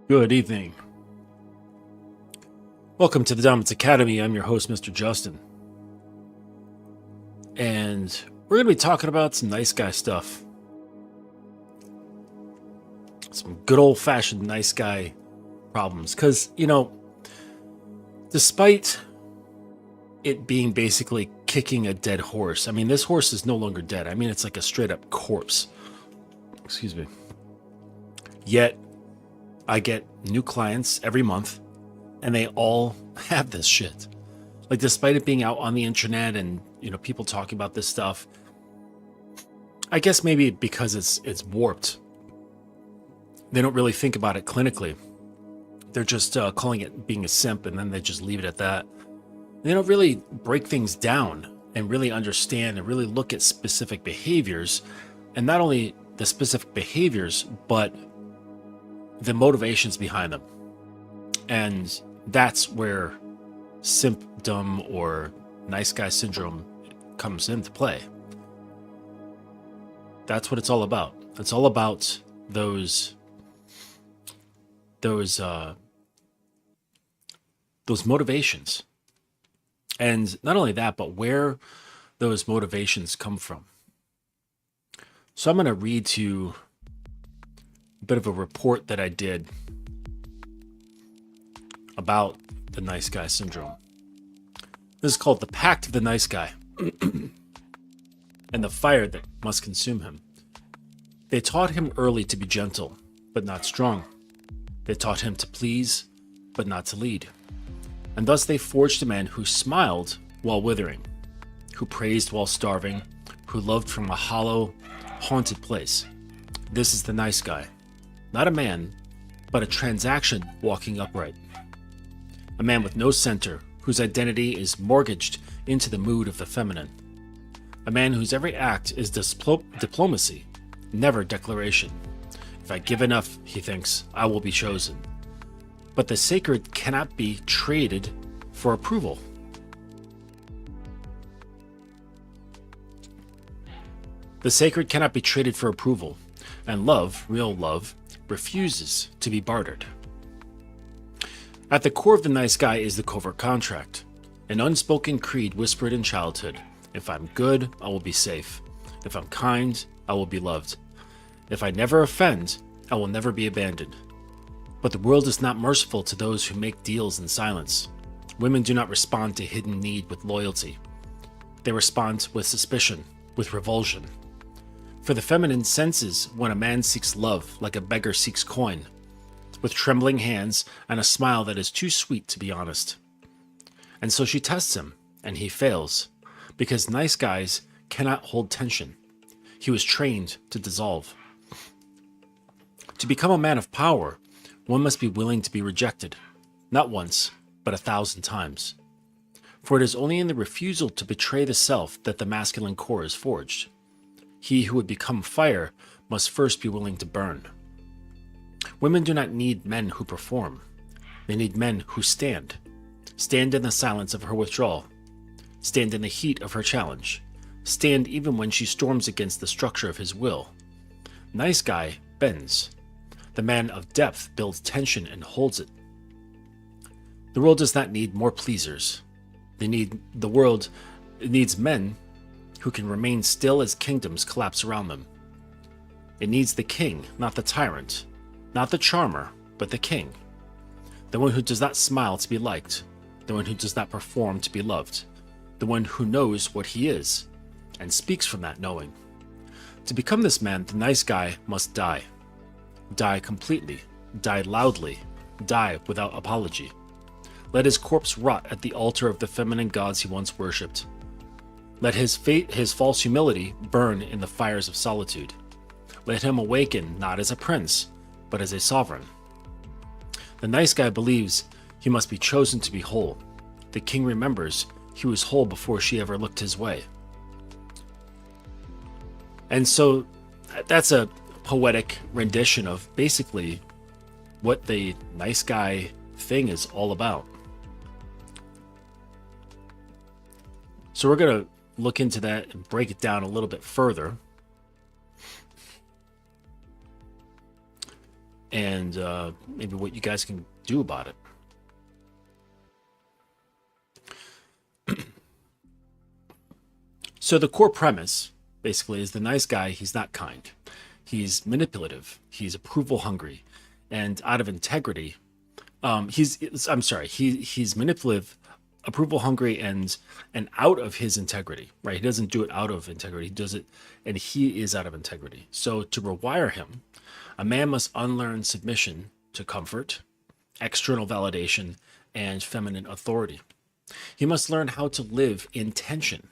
Good evening. Welcome to the Dominance Academy. I'm your host, Mr. Justin. And we're going to be talking about some nice guy stuff. Some good old-fashioned nice guy problems. Because, despite it being basically kicking a dead horse, I mean, this horse is no longer dead. I mean, it's like a straight-up corpse. Excuse me. Yet, I get new clients every month, and they all have this shit. Like, despite it being out on the internet and, people talking about this stuff, I guess maybe because it's warped, they don't really think about it clinically. They're just calling it being a simp, and then they just leave it at that. They don't really break things down and really understand and really look at specific behaviors, and not only the specific behaviors, but the motivations behind them. And that's where simpdom or nice guy syndrome comes into play. That's what it's all about. It's all about those motivations. And not only that, but where those motivations come from. So I'm going to read to you a bit of a report that I did about the nice guy syndrome. This is called the pact of the nice guy and the fire that must consume him. They taught him early to be gentle, but not strong. They taught him to please, but not to lead. And thus they forged a man who smiled while withering, who praised while starving, who loved from a hollow, haunted place. This is the nice guy. Not a man, but a transaction walking upright. A man with no center, whose identity is mortgaged into the mood of the feminine. A man whose every act is diplomacy, never declaration. If I give enough, he thinks, I will be chosen. But the sacred cannot be traded for approval. The sacred cannot be traded for approval, and love, real love, refuses to be bartered. At the core of the nice guy is the covert contract, an unspoken creed whispered in childhood. If I'm good, I will be safe. If I'm kind, I will be loved. If I never offend, I will never be abandoned. But the world is not merciful to those who make deals in silence. Women do not respond to hidden need with loyalty. They respond with suspicion, with revulsion. For the feminine senses when a man seeks love like a beggar seeks coin, with trembling hands and a smile that is too sweet to be honest. And so she tests him, and he fails, because nice guys cannot hold tension. He was trained to dissolve. To become a man of power, one must be willing to be rejected, not once, but 1,000 times. For it is only in the refusal to betray the self that the masculine core is forged. He who would become fire must first be willing to burn. Women do not need men who perform. They need men who stand. Stand in the silence of her withdrawal. Stand in the heat of her challenge. Stand even when she storms against the structure of his will. Nice guy bends. The man of depth builds tension and holds it. The world does not need more pleasers. The world needs men who can remain still as kingdoms collapse around them. It needs the king, not the tyrant, not the charmer, but the king. The one who does not smile to be liked, the one who does not perform to be loved, the one who knows what he is, and speaks from that knowing. To become this man, the nice guy must die. Die completely, die loudly, die without apology. Let his corpse rot at the altar of the feminine gods he once worshipped. Let his false humility burn in the fires of solitude. Let him awaken not as a prince, but as a sovereign. The nice guy believes he must be chosen to be whole. The king remembers he was whole before she ever looked his way. And so that's a poetic rendition of basically what the nice guy thing is all about. So we're going to look into that and break it down a little bit further. and maybe what you guys can do about it. So the core premise basically is the nice guy, he's not kind. He's manipulative, he's approval hungry, and out of integrity, he's manipulative, approval hungry, and out of his integrity, right? He doesn't do it out of integrity, he does it, and he is out of integrity. So to rewire him, a man must unlearn submission to comfort, external validation, and feminine authority. He must learn how to live in tension,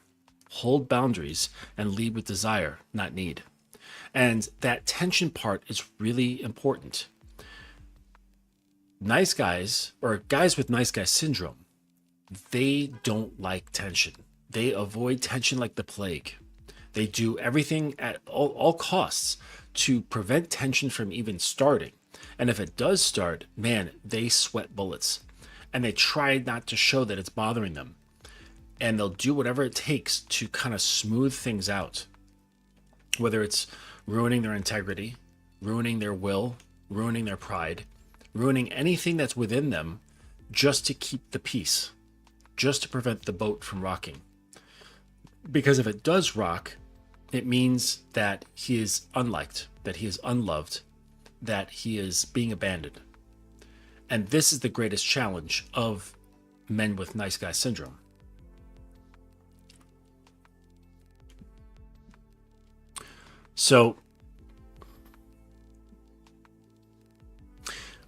hold boundaries, and lead with desire, not need. And that tension part is really important. Nice guys, or guys with nice guy syndrome, they don't like tension. They avoid tension like the plague. They do everything at all costs to prevent tension from even starting. And if it does start, man, they sweat bullets. And they try not to show that it's bothering them. And they'll do whatever it takes to kind of smooth things out. Whether it's ruining their integrity, ruining their will, ruining their pride, ruining anything that's within them just to keep the peace, just to prevent the boat from rocking. Because if it does rock, it means that he is unliked, that he is unloved, that he is being abandoned. And this is the greatest challenge of men with nice guy syndrome. So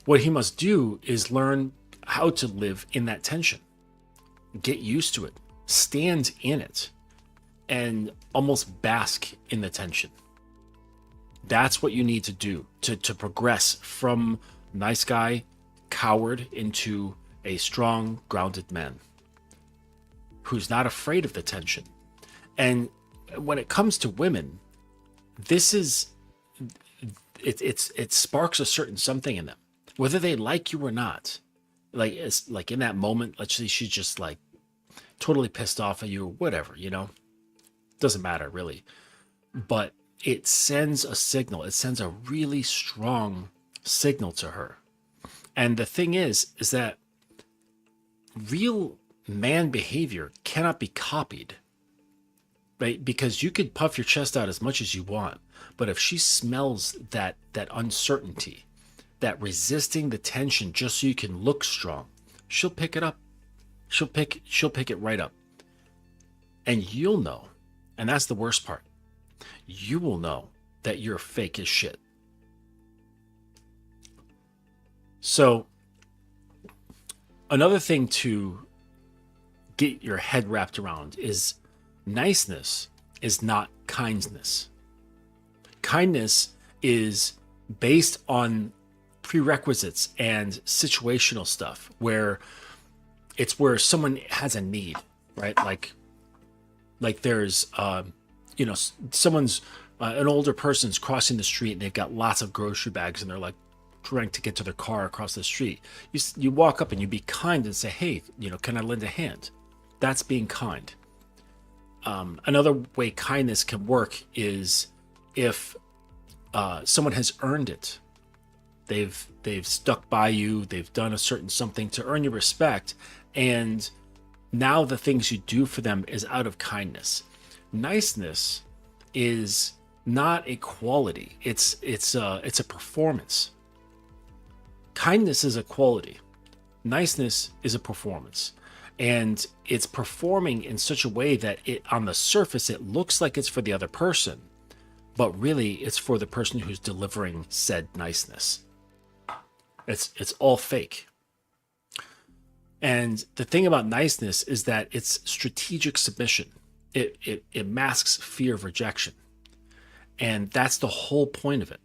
what he must do is learn how to live in that tension, get used to it, stand in it, and almost bask in the tension. That's what you need to do to progress from nice guy, coward, into a strong, grounded man who's not afraid of the tension. And when it comes to women, this is, it sparks a certain something in them, whether they like you or not. Like, it's like in that moment, let's say she's just like totally pissed off at you or whatever, doesn't matter really, but it sends a signal. It sends a really strong signal to her. And the thing is that real man behavior cannot be copied, right? Because you could puff your chest out as much as you want, but if she smells that uncertainty, that resisting the tension just so you can look strong, she'll pick it up. She'll pick it right up. And you'll know, and that's the worst part, you will know that you're fake as shit. So another thing to get your head wrapped around is niceness is not kindness. Kindness is based on prerequisites and situational stuff where it's where someone has a need, right? Like there's, someone's, an older person's crossing the street and they've got lots of grocery bags and they're like trying to get to their car across the street. You walk up and you be kind and say, hey, can I lend a hand? That's being kind. Another way kindness can work is if someone has earned it. They've stuck by you. They've done a certain something to earn your respect, and now the things you do for them is out of kindness. Niceness is not a quality. It's a performance. Kindness is a quality. Niceness is a performance. And it's performing in such a way that on the surface, it looks like it's for the other person, but really it's for the person who's delivering said niceness. It's all fake. And the thing about niceness is that it's strategic submission. It masks fear of rejection. And that's the whole point of it.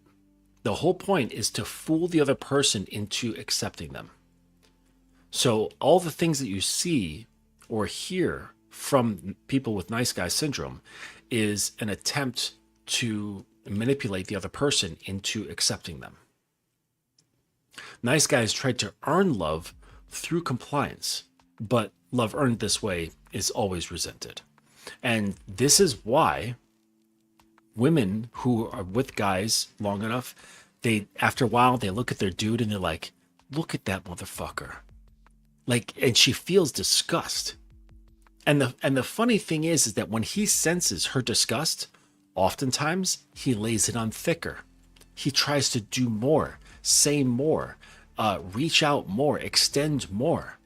The whole point is to fool the other person into accepting them. So all the things that you see or hear from people with nice guy syndrome is an attempt to manipulate the other person into accepting them. Nice guys try to earn love through compliance, but love earned this way is always resented. And this is why women who are with guys long enough they, after a while, they look at their dude and they're like, look at that motherfucker. Like, and she feels disgust. And the funny thing is that when he senses her disgust, oftentimes he lays it on thicker. He tries to do more, say more, reach out more, extend more,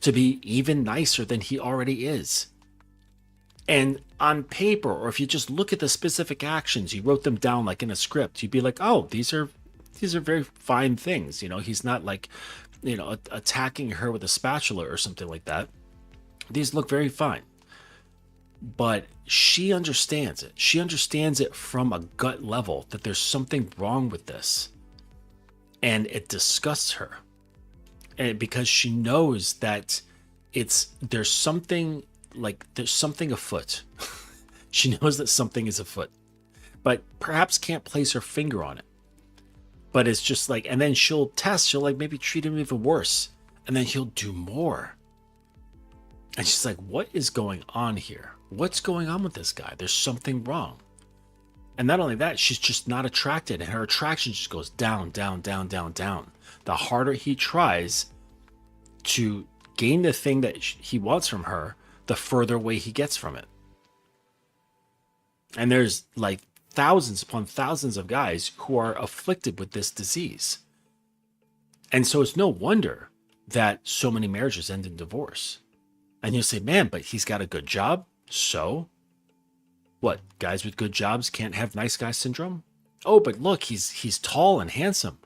to be even nicer than he already is. And on paper, or if you just look at the specific actions, you wrote them down like in a script, you'd be like, oh, these are very fine things. You know, he's not like, you know, attacking her with a spatula or something like that. These look very fine. But she understands it. She understands it from a gut level that there's something wrong with this. And it disgusts her. And because she knows that there's something afoot. She knows that something is afoot, but perhaps can't place her finger on it. But it's just like, and then she'll like maybe treat him even worse. And then he'll do more. And she's like, what is going on here? What's going on with this guy? There's something wrong. And not only that, she's just not attracted. And her attraction just goes down, down, down, down, down. The harder he tries to gain the thing that he wants from her, the further away he gets from it. And there's like thousands upon thousands of guys who are afflicted with this disease. And so it's no wonder that so many marriages end in divorce. And you'll say, man, but he's got a good job. So what? Guys with good jobs can't have nice guy syndrome? Oh, but look, he's tall and handsome.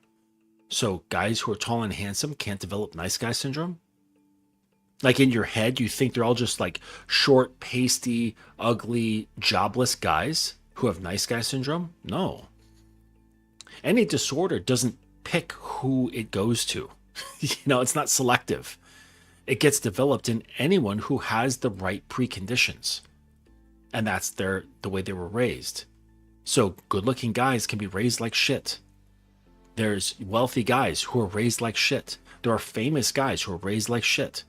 So guys who are tall and handsome can't develop nice guy syndrome? Like in your head, you think they're all just like short, pasty, ugly, jobless guys who have nice guy syndrome? No. Any disorder doesn't pick who it goes to. You know, it's not selective. It gets developed in anyone who has the right preconditions. And that's the way they were raised. So good-looking guys can be raised like shit. There's wealthy guys who are raised like shit. There are famous guys who are raised like shit.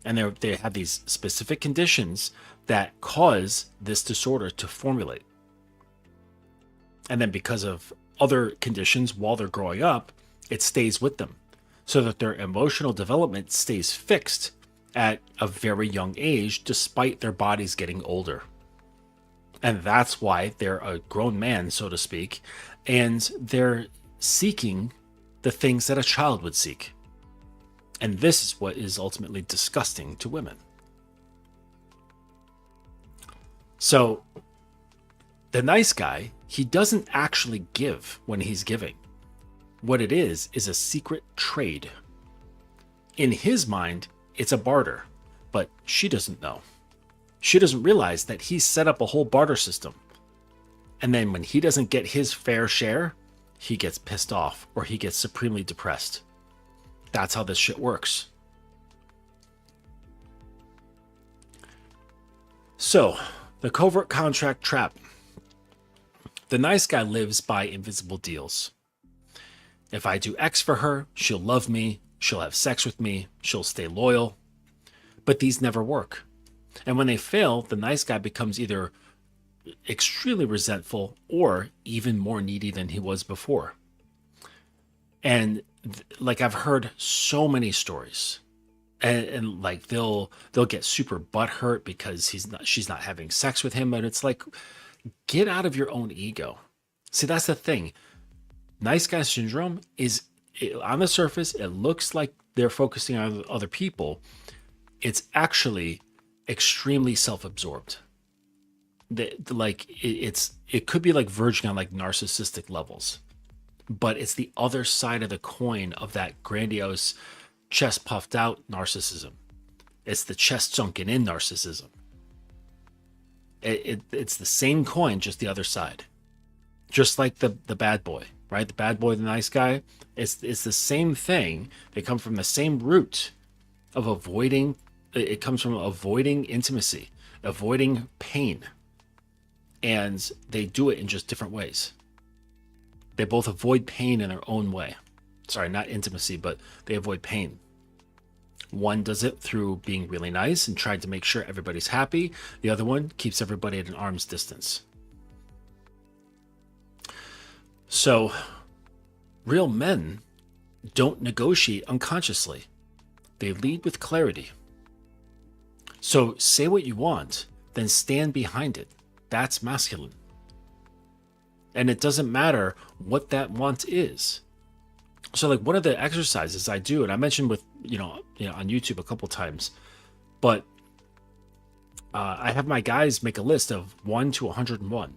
And they have these specific conditions that cause this disorder to formulate. And then because of other conditions while they're growing up, it stays with them, so that their emotional development stays fixed at a very young age, despite their bodies getting older. And that's why they're a grown man, so to speak, and they're seeking the things that a child would seek. And this is what is ultimately disgusting to women. So, the nice guy, he doesn't actually give when he's giving. What it is a secret trade. In his mind, it's a barter, but she doesn't know. She doesn't realize that he's set up a whole barter system. And then when he doesn't get his fair share, he gets pissed off or he gets supremely depressed. That's how this shit works. So, the covert contract trap. The nice guy lives by invisible deals. If I do X for her, she'll love me, she'll have sex with me, she'll stay loyal. But these never work. And when they fail, the nice guy becomes either extremely resentful or even more needy than he was before. And like I've heard so many stories, and like they'll get super butthurt because she's not having sex with him, and it's like, get out of your own ego. See, that's the thing. Nice guy syndrome is, on the surface, it looks like they're focusing on other people. It's actually extremely self-absorbed. It could be like verging on like narcissistic levels, but it's the other side of the coin of that grandiose, chest puffed out narcissism. It's the chest sunken in narcissism. It's the same coin, just the other side. Just like the bad boy, right? The bad boy, the nice guy. It's the same thing. They come from the same root of avoiding. It comes from avoiding intimacy, avoiding pain. And they do it in just different ways. They both avoid pain in their own way. Sorry, not intimacy, but they avoid pain. One does it through being really nice and trying to make sure everybody's happy. The other one keeps everybody at an arm's distance. So, real men don't negotiate unconsciously, they lead with clarity. So, say what you want, then stand behind it. That's masculine. And it doesn't matter what that want is. So, like, one of the exercises I do, and I mentioned with, on YouTube a couple times, but I have my guys make a list of 1 to 101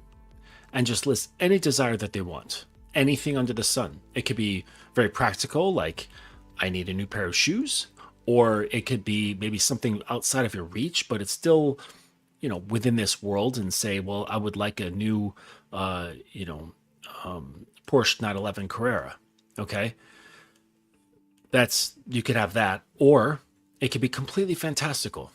and just list any desire that they want, anything under the sun. It could be very practical, like I need a new pair of shoes, or it could be maybe something outside of your reach, but it's still, within this world, and say, well, I would like a new, Porsche 911 Carrera. Okay. You could have that, or it could be completely fantastical,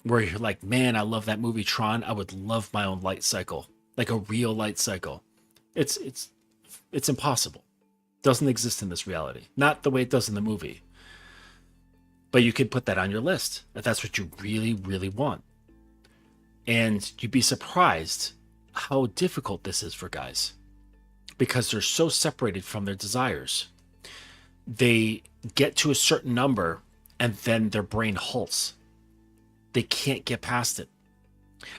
where you're like, man, I love that movie Tron. I would love my own light cycle, like a real light cycle. It's impossible. Doesn't exist in this reality. Not the way it does in the movie. But you could put that on your list if that's what you really, really want. And you'd be surprised how difficult this is for guys, because they're so separated from their desires. They get to a certain number and then their brain halts. They can't get past it.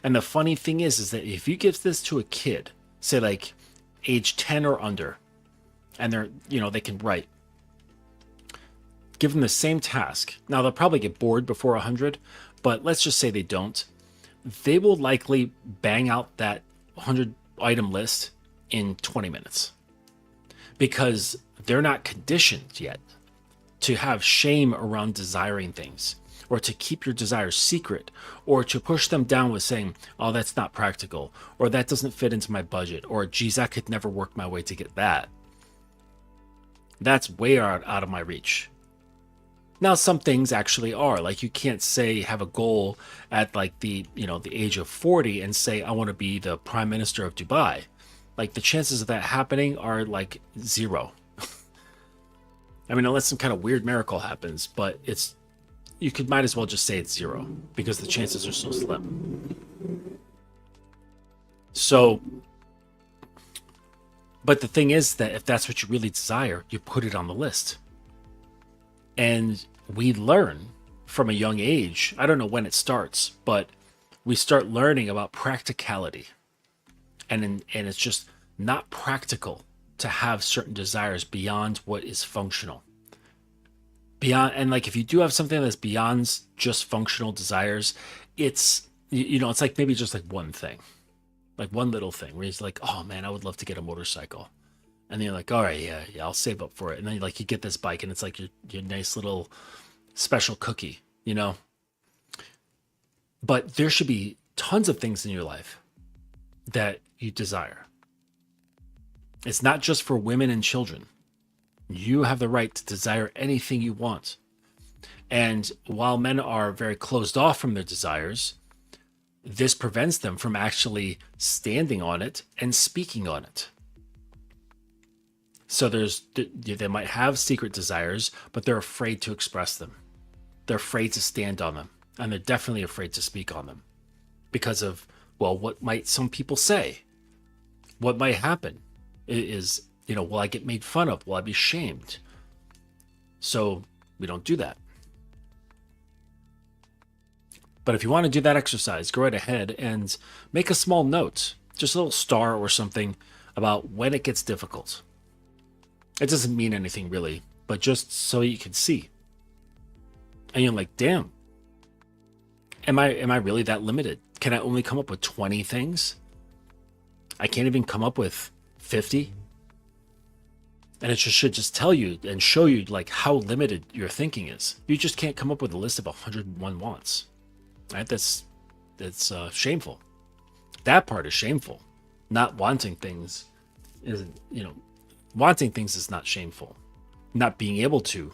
And the funny thing is that if you give this to a kid, say like age 10 or under, and they can write, give them the same task. Now they'll probably get bored before 100, but let's just say they don't. They will likely bang out that 100 item list in 20 minutes, because they're not conditioned yet to have shame around desiring things, or to keep your desires secret, or to push them down with saying, oh, that's not practical, or that doesn't fit into my budget, or geez, I could never work my way to get that. That's way out of my reach. Now, some things actually are, like you can't say have a goal at like the age of 40 and say, I want to be the prime minister of Dubai. Like the chances of that happening are like zero. I mean, unless some kind of weird miracle happens, but might as well just say it's zero, because the chances are so slim. So, but the thing is that if that's what you really desire, you put it on the list. And we learn from a young age, I don't know when it starts, but we start learning about practicality. And it's just not practical to have certain desires beyond what is functional. And like if you do have something that's beyond just functional desires, it's like maybe just like one thing, like one little thing where he's like, oh man, I would love to get a motorcycle. And then you're like, all right, yeah, I'll save up for it. And then you get this bike, and it's like your nice little special cookie, But there should be tons of things in your life that you desire. It's not just for women and children. You have the right to desire anything you want. And while men are very closed off from their desires, this prevents them from actually standing on it and speaking on it. So they might have secret desires, but they're afraid to express them. They're afraid to stand on them, and they're definitely afraid to speak on them because of, well, what might some people say? What might happen is, will I get made fun of? Will I be shamed? So we don't do that. But if you want to do that exercise, go right ahead and make a small note, just a little star or something, about when it gets difficult. It doesn't mean anything really, but just so you can see. And you're like, damn, am I really that limited? Can I only come up with 20 things? I can't even come up with 50? And it should just tell you and show you like how limited your thinking is. You just can't come up with a list of 101 wants. Right? That's shameful. That part is shameful. Not wanting things isn't, wanting things is not shameful. Not being able to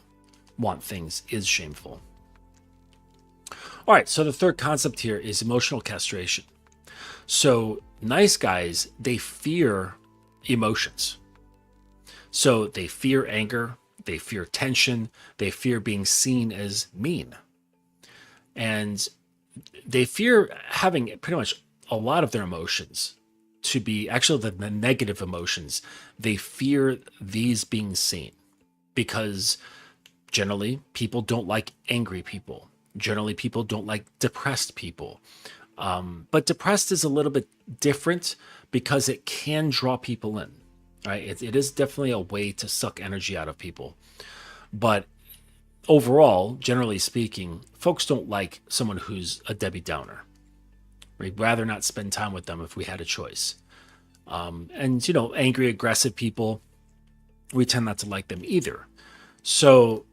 want things is shameful. All right, so the third concept here is emotional castration. So nice guys, they fear emotions. So they fear anger, they fear tension, they fear being seen as mean. And they fear having pretty much a lot of their emotions to be actually the negative emotions. They fear these being seen because generally people don't like angry people. Generally, people don't like depressed people. But depressed is a little bit different because it can draw people in, right? It is definitely a way to suck energy out of people. But overall, generally speaking, folks don't like someone who's a Debbie Downer. We'd rather not spend time with them if we had a choice. And, you know, angry, aggressive people, we tend not to like them either. So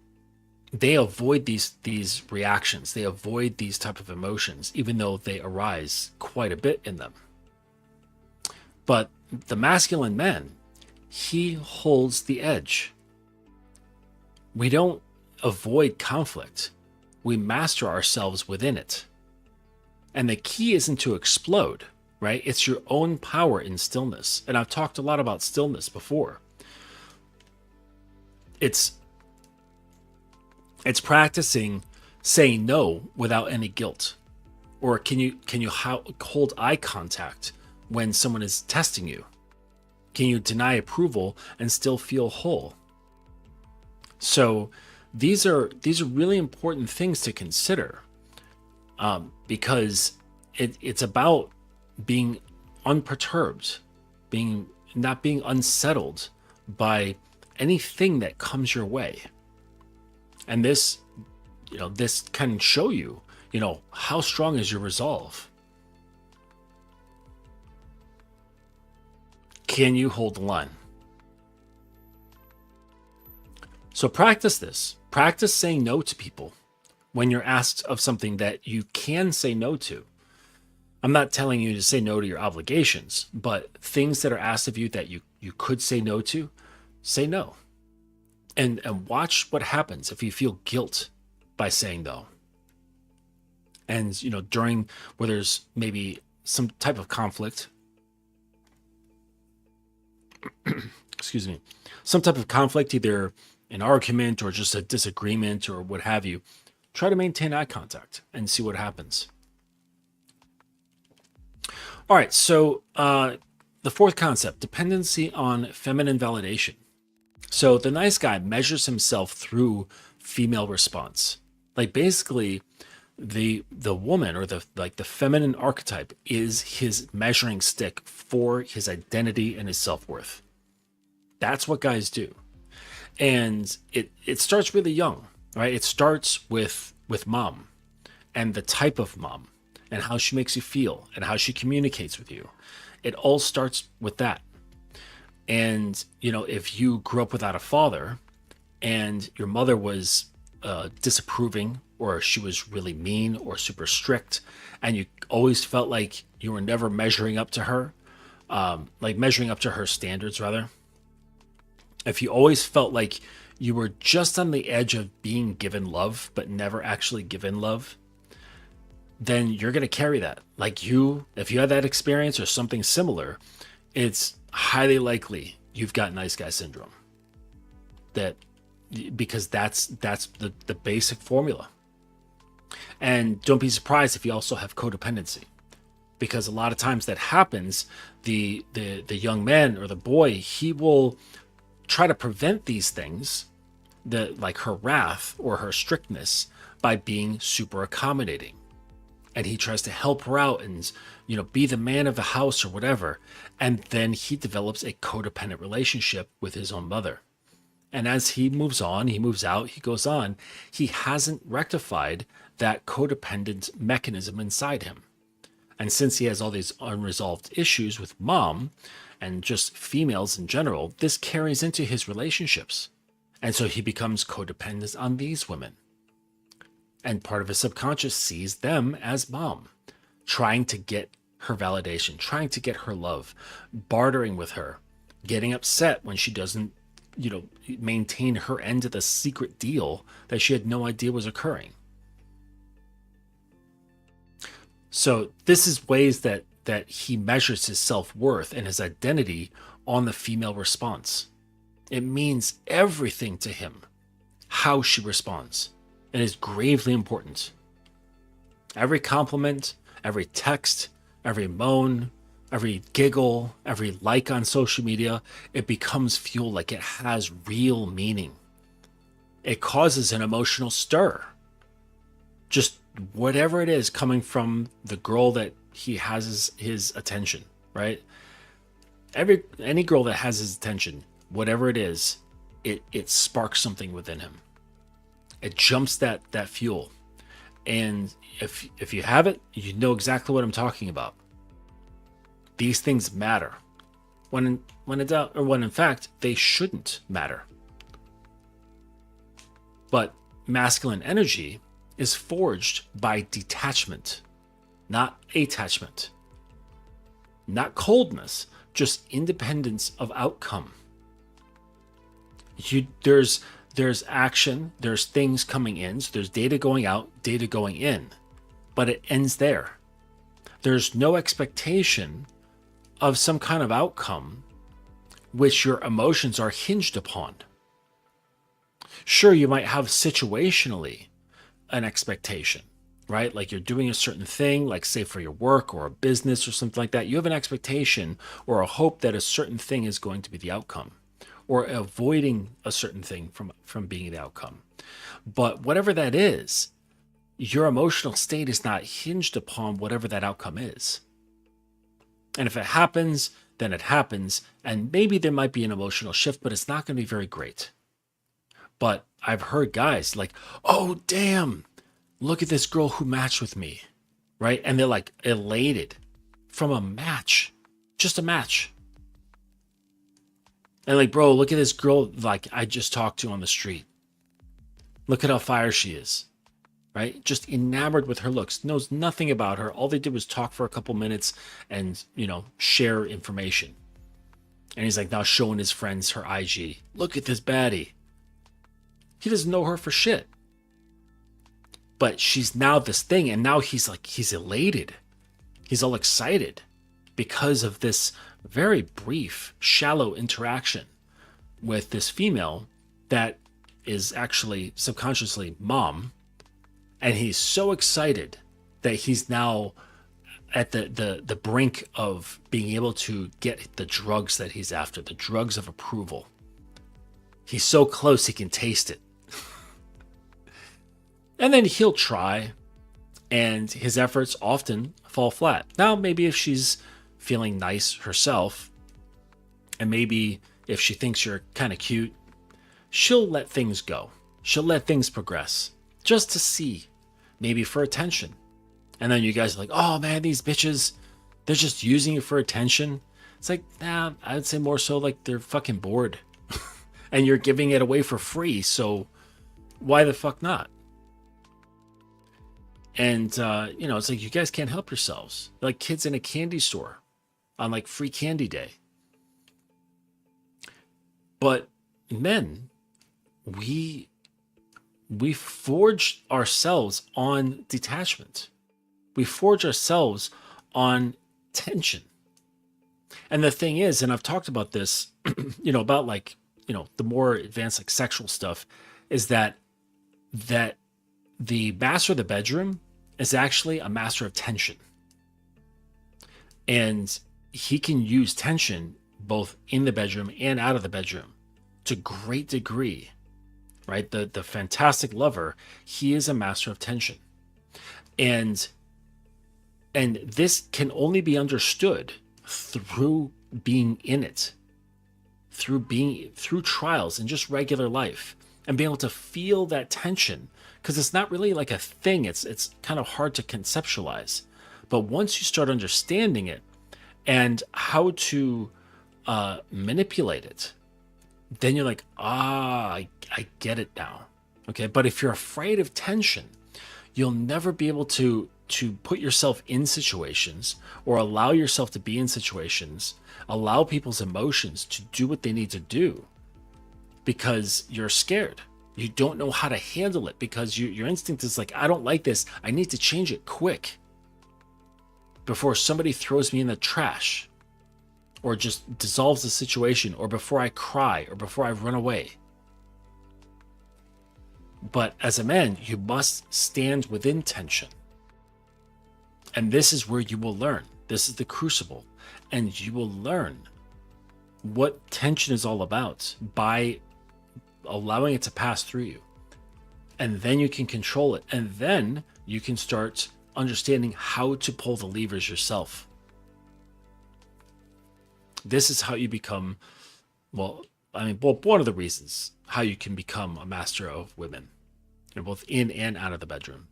they avoid these reactions. They avoid these type of emotions, even though they arise quite a bit in them. But the masculine man, he holds the edge. We don't avoid conflict. We master ourselves within it. And the key isn't to explode, right? It's your own power in stillness. And I've talked a lot about stillness before. It's practicing saying no without any guilt. Or can you hold eye contact when someone is testing you? Can you deny approval and still feel whole? So these are really important things to consider, because it's about being unperturbed, not being unsettled by anything that comes your way. And this can show you, how strong is your resolve. Can you hold the line? So practice this. Practice saying no to people when you're asked of something that you can say no to. I'm not telling you to say no to your obligations, but things that are asked of you that you could say no to, say no. And watch what happens if you feel guilt by saying no. And, during where there's maybe some type of conflict, excuse me, some type of conflict, either an argument or just a disagreement or what have you, try to maintain eye contact and see what happens. All right, so the fourth concept, dependency on feminine validation. So the nice guy measures himself through female response. Like basically the woman or the feminine archetype is his measuring stick for his identity and his self-worth. That's what guys do. And it starts really young, right? It starts with mom and the type of mom and how she makes you feel and how she communicates with you. It all starts with that. And, if you grew up without a father and your mother was disapproving, or she was really mean or super strict, and you always felt like you were never measuring up to her, measuring up to her standards, rather. If you always felt like you were just on the edge of being given love, but never actually given love, then you're going to carry that. If you had that experience or something similar, it's highly likely you've got nice guy syndrome. Because that's the basic formula. And don't be surprised if you also have codependency, because a lot of times that happens. The young man or the boy, he will try to prevent these things, like her wrath or her strictness, by being super accommodating. And he tries to help her out and, be the man of the house or whatever. And then he develops a codependent relationship with his own mother. And as he moves on, he moves out, he goes on, he hasn't rectified that codependent mechanism inside him. And since he has all these unresolved issues with mom and just females in general, this carries into his relationships. And so he becomes codependent on these women. And part of his subconscious sees them as mom, trying to get her validation, trying to get her love, bartering with her, getting upset when she doesn't, maintain her end of the secret deal that she had no idea was occurring. So this is ways that he measures his self-worth and his identity on the female response. It means everything to him how she responds. It is gravely important. Every compliment, every text, every moan, every giggle, every like on social media, it becomes fuel. Like, it has real meaning. It causes an emotional stir. Just whatever it is coming from the girl that he has his attention, right? Any girl that has his attention, whatever it is, it sparks something within him. It jumps that fuel. And if you have it, you know exactly what I'm talking about. These things matter. When in fact they shouldn't matter. But masculine energy is forged by detachment, not attachment. Not coldness, just independence of outcome. There's action, there's things coming in, so there's data going out, data going in, but it ends there. There's no expectation of some kind of outcome which your emotions are hinged upon. Sure, you might have situationally an expectation, right? Like, you're doing a certain thing, like say for your work or a business or something like that. You have an expectation or a hope that a certain thing is going to be the outcome, or avoiding a certain thing from being the outcome. But whatever that is, your emotional state is not hinged upon whatever that outcome is. And if it happens, then it happens. And maybe there might be an emotional shift, but it's not going to be very great. But I've heard guys like, oh, damn, look at this girl who matched with me, right? And they're like elated from a match, just a match. And like, bro, look at this girl like I just talked to on the street. Look at how fire she is, right? Just enamored with her looks, knows nothing about her. All they did was talk for a couple minutes and, share information. And he's like now showing his friends her IG. Look at this baddie. He doesn't know her for shit. But she's now this thing, and now he's elated. He's all excited because of this very brief, shallow interaction with this female that is actually subconsciously mom. And he's so excited that he's now at the brink of being able to get the drugs that he's after, the drugs of approval. He's so close he can taste it. And then he'll try, and his efforts often fall flat. Now, maybe if she's feeling nice herself, and maybe if she thinks you're kind of cute, she'll let things go. She'll let things progress, just to see, maybe for attention. And then you guys are like, oh man, these bitches, they're just using you for attention. It's like, nah, I'd say more so like they're fucking bored. And you're giving it away for free, so why the fuck not? And, it's like, you guys can't help yourselves. Like kids in a candy store on like free candy day. But men, we forge ourselves on detachment. We forge ourselves on tension. And the thing is, and I've talked about this, about like, the more advanced like sexual stuff, is that the master of the bedroom is actually a master of tension. And he can use tension both in the bedroom and out of the bedroom to great degree, right? The fantastic lover, he is a master of tension. And this can only be understood through being in it, through trials and just regular life, and being able to feel that tension, because it's not really like a thing. It's kind of hard to conceptualize. But once you start understanding it and how to manipulate it, then you're like, I get it now. Okay. But if you're afraid of tension, you'll never be able to put yourself in situations, or allow yourself to be in situations, allow people's emotions to do what they need to do, because you're scared. You don't know how to handle it, because your instinct is like, I don't like this. I need to change it quick before somebody throws me in the trash, or just dissolves the situation, or before I cry, or before I run away. But as a man, you must stand within tension. And this is where you will learn. This is the crucible. and you will learn what tension is all about by allowing it to pass through you. And then you can control it. And then you can start understanding how to pull the levers yourself. This is how you become, one of the reasons how you can become a master of women, both in and out of the bedroom.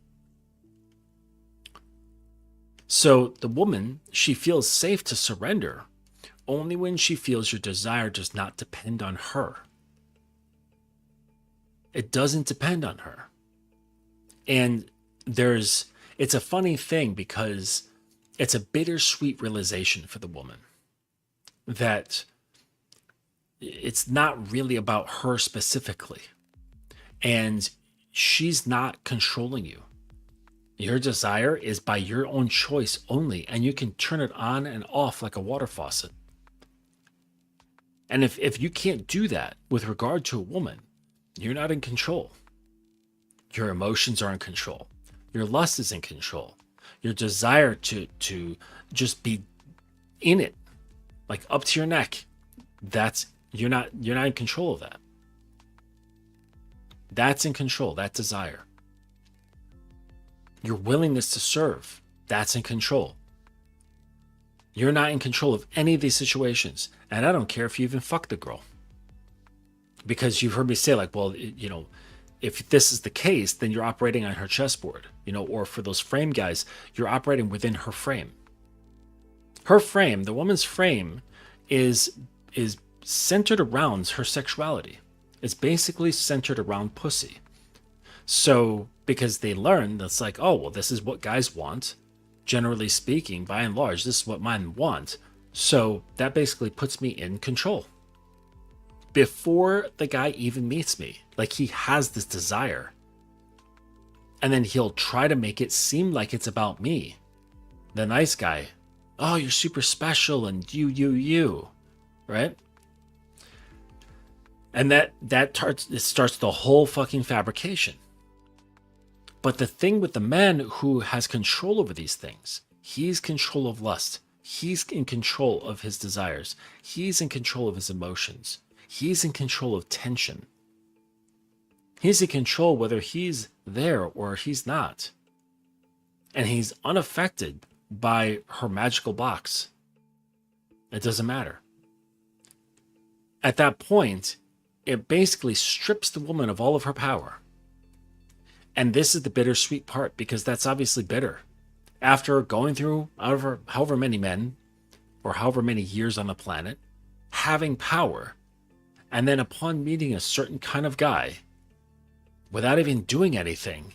So the woman, she feels safe to surrender only when she feels your desire does not depend on her. It doesn't depend on her. And it's a funny thing because it's a bittersweet realization for the woman that it's not really about her specifically. And she's not controlling you. Your desire is by your own choice only, and you can turn it on and off like a water faucet. And if you can't do that with regard to a woman, you're not in control. Your emotions are in control. Your lust is in control. Your desire to just be in it, like up to your neck, you're not in control of that. That's in control, that desire. Your willingness to serve, that's in control. You're not in control of any of these situations. And I don't care if you even fuck the girl. Because you've heard me say, like, well, if this is the case, then you're operating on her chessboard, or for those frame guys, you're operating within her frame. Her frame, the woman's frame, is centered around her sexuality. It's basically centered around pussy. So, because they learn that's like, oh, well, this is what guys want. Generally speaking, by and large, this is what men want. So that basically puts me in control. Before the guy even meets me, like he has this desire. And then he'll try to make it seem like it's about me. The nice guy. Oh, you're super special and you, right? And that starts the whole fucking fabrication. But the thing with the man who has control over these things, he's control of lust. He's in control of his desires. He's in control of his emotions. He's in control of tension. He's in control whether he's there or he's not. And he's unaffected by her magical box. It doesn't matter. At that point, it basically strips the woman of all of her power. And this is the bittersweet part, because that's obviously bitter. After going through however many men or however many years on the planet, having power, and then upon meeting a certain kind of guy, without even doing anything,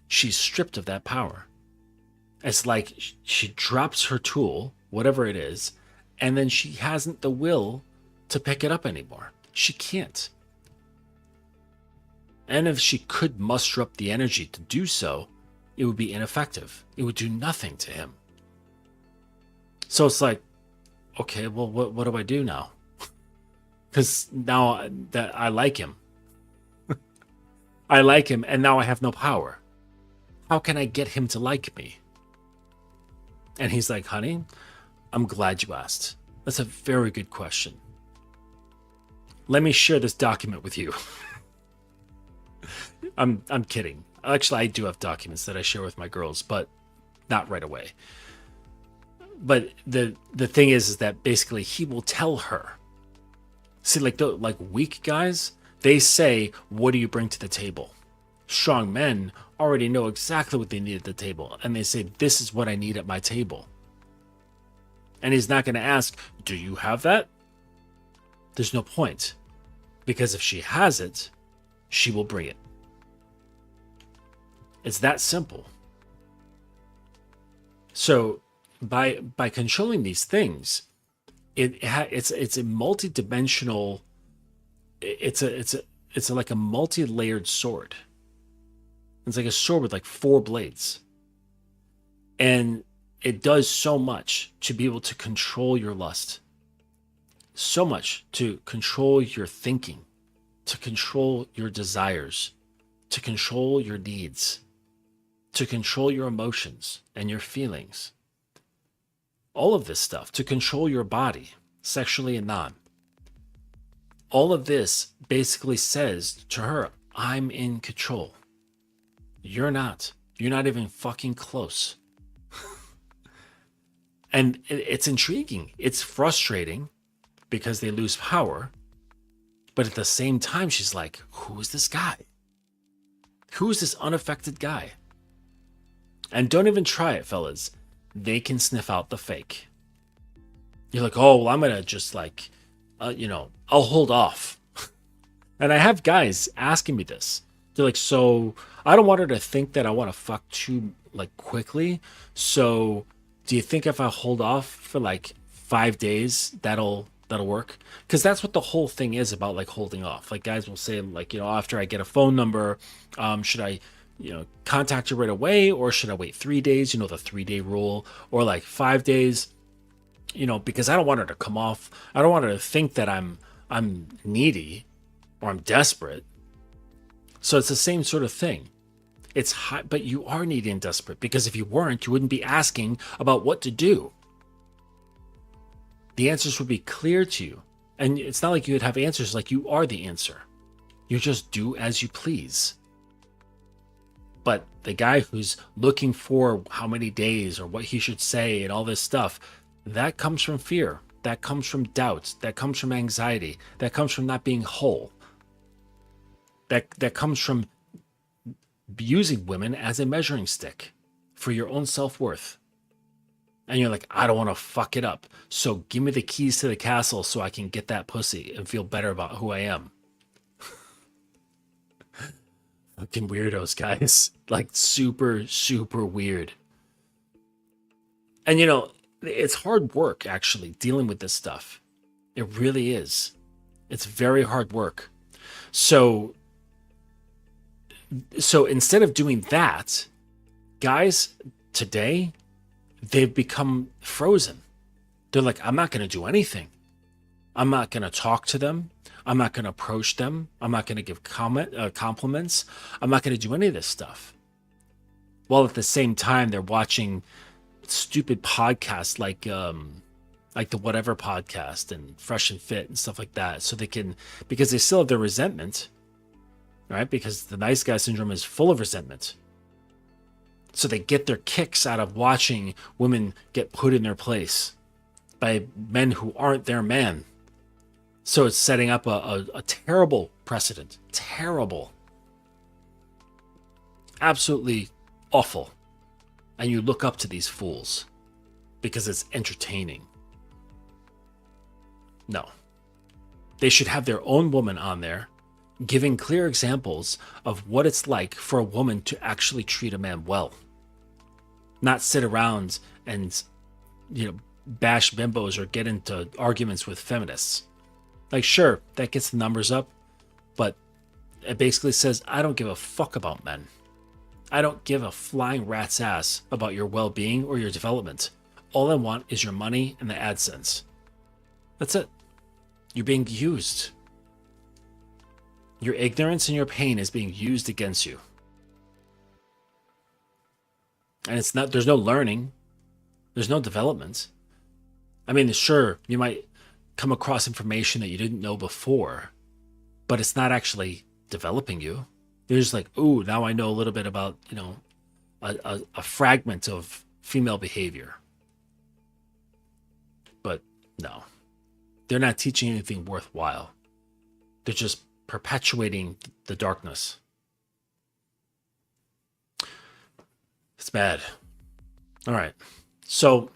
she's stripped of that power. It's like she drops her tool, whatever it is, and then she hasn't the will to pick it up anymore. She can't. And if she could muster up the energy to do so, it would be ineffective. It would do nothing to him. So it's like, okay, well, what do I do now? Because now that I like him. I like him, and now I have no power. How can I get him to like me? And he's like, honey, I'm glad you asked. That's a very good question. Let me share this document with you. I'm kidding. Actually, I do have documents that I share with my girls, but not right away. But the thing is that basically he will tell her. See, like weak guys, they say, what do you bring to the table? Strong men already know exactly what they need at the table, and they say, this is what I need at my table. And he's not going to ask, do you have that? There's no point. Because if she has it, she will bring it. It's that simple. So by controlling these things, it's a multi-dimensional. It's like a multi-layered sword. It's like a sword with like 4 blades, and it does so much to be able to control your lust. So much to control your thinking, to control your desires, to control your needs, to control your emotions and your feelings. All of this stuff to control your body, sexually and non. All of this basically says to her, I'm in control. You're not. You're not even fucking close. And it's intriguing. It's frustrating because they lose power. But at the same time, she's like, who is this guy? Who is this unaffected guy? And don't even try it, fellas. They can sniff out the fake. You're like, oh, well, I'm going to just like, I'll hold off. And I have guys asking me this. They're like, so I don't want her to think that I want to fuck too like quickly. So do you think if I hold off for like 5 days, that'll work? Because that's what the whole thing is about, like holding off. Like guys will say, like, after I get a phone number, should I, contact you right away, or should I wait 3 days? The 3-day rule, or like 5 days. Because I don't want her to come off. I don't want her to think that I'm needy or I'm desperate. So it's the same sort of thing. It's high, but you are needy and desperate, because if you weren't, you wouldn't be asking about what to do. The answers would be clear to you. And it's not like you would have answers, like you are the answer. You just do as you please. But the guy who's looking for how many days or what he should say and all this stuff, that comes from fear. That comes from doubt. That comes from anxiety. That comes from not being whole. That comes from using women as a measuring stick for your own self-worth. And you're like, I don't want to fuck it up. So give me the keys to the castle so I can get that pussy and feel better about who I am. Fucking weirdos, guys. Like super, super weird. And it's hard work actually dealing with this stuff. It really is. It's very hard work. So instead of doing that, guys today, they've become frozen. They're like, I'm not going to do anything. I'm not going to talk to them. I'm not going to approach them. I'm not going to give compliments. I'm not going to do any of this stuff. While at the same time, they're watching stupid podcasts like the Whatever podcast and Fresh and Fit and stuff like that. So they can, because they still have their resentment, right? Because the nice guy syndrome is full of resentment. So they get their kicks out of watching women get put in their place by men who aren't their man. So it's setting up a terrible precedent. Terrible. Absolutely awful. And you look up to these fools because it's entertaining. No. They should have their own woman on there giving clear examples of what it's like for a woman to actually treat a man well. Not sit around and, bash bimbos or get into arguments with feminists. Like, sure, that gets the numbers up, but it basically says, I don't give a fuck about men. I don't give a flying rat's ass about your well-being or your development. All I want is your money and the AdSense. That's it. You're being used. Your ignorance and your pain is being used against you. And there's no learning. There's no development. I mean, sure, you might come across information that you didn't know before, but it's not actually developing you. You're just like, ooh, now I know a little bit about, a fragment of female behavior. But no, they're not teaching anything worthwhile. They're just perpetuating the darkness. It's bad. All right. So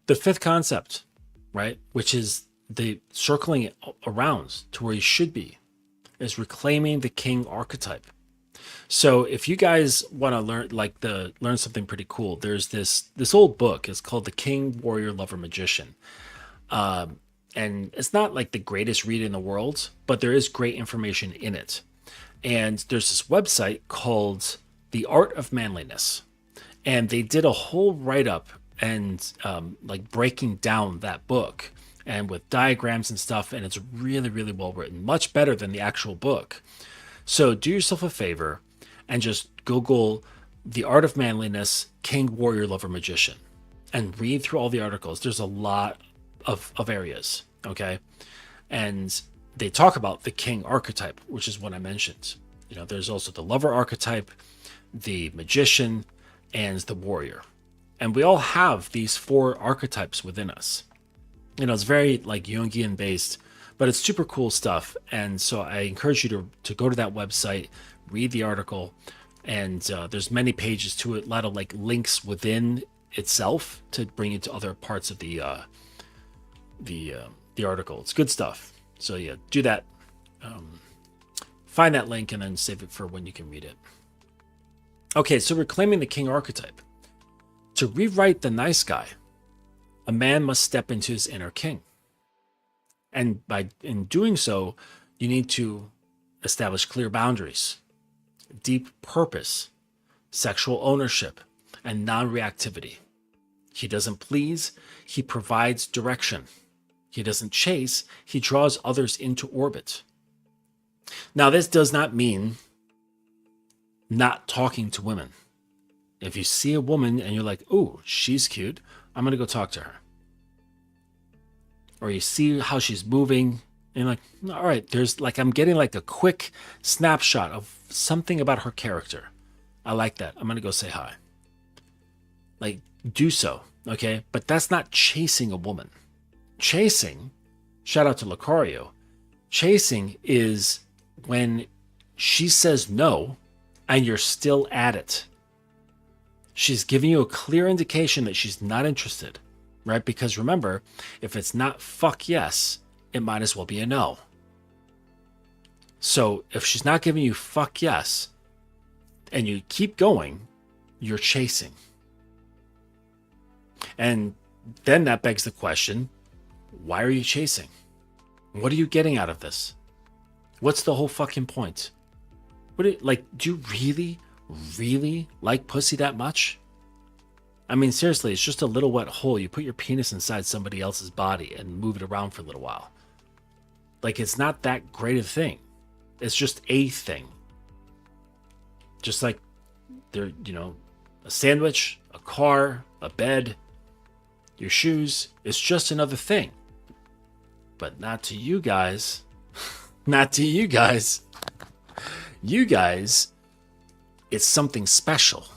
the fifth concept, right, which is the circling it around to where you should be, is reclaiming the king archetype. So if you guys want to learn something pretty cool, there's this old book. It's called The King, Warrior, Lover, Magician. And it's not like the greatest read in the world, but there is great information in it. And there's this website called The Art of Manliness. And they did a whole write-up and breaking down that book and with diagrams and stuff. And it's really, really well written, much better than the actual book. So do yourself a favor and just Google The Art of Manliness, King, Warrior, Lover, Magician, and read through all the articles. There's a lot of areas, okay? And they talk about the king archetype, which is what I mentioned. You know, there's also the lover archetype, the magician, and the warrior. And we all have these 4 archetypes within us. You know, it's very like Jungian based, but it's super cool stuff. And so I encourage you to go to that website, read the article, and there's many pages to it, a lot of like links within itself to bring you to other parts of the article. It's good stuff. So yeah, do that. Find that link and then save it for when you can read it. Okay, so reclaiming the king archetype. To rewrite the nice guy, a man must step into his inner king. And in doing so, you need to establish clear boundaries, deep purpose, sexual ownership, and non-reactivity. He doesn't please, he provides direction. He doesn't chase, he draws others into orbit. Now, this does not mean not talking to women. If you see a woman and you're like, "Ooh, she's cute, I'm going to go talk to her." Or you see how she's moving and you're like, "All right, there's like, I'm getting like a quick snapshot of something about her character. I like that. I'm going to go say hi." Like, do so, okay? But that's not chasing a woman. Chasing, shout out to Lucario, chasing is when she says no and you're still at it. She's giving you a clear indication that she's not interested, right? Because remember, if it's not fuck yes, it might as well be a no. So if she's not giving you fuck yes and you keep going, you're chasing. And then that begs the question, why are you chasing? What are you getting out of this? What's the whole fucking point? Do you really like pussy that much? I mean, seriously, it's just a little wet hole. You put your penis inside somebody else's body and move it around for a little while. Like, it's not that great a thing. It's just a thing. Just like there, a sandwich, a car, a bed, your shoes. It's just another thing. But not to you guys. Not to you guys. You guys, it's something special.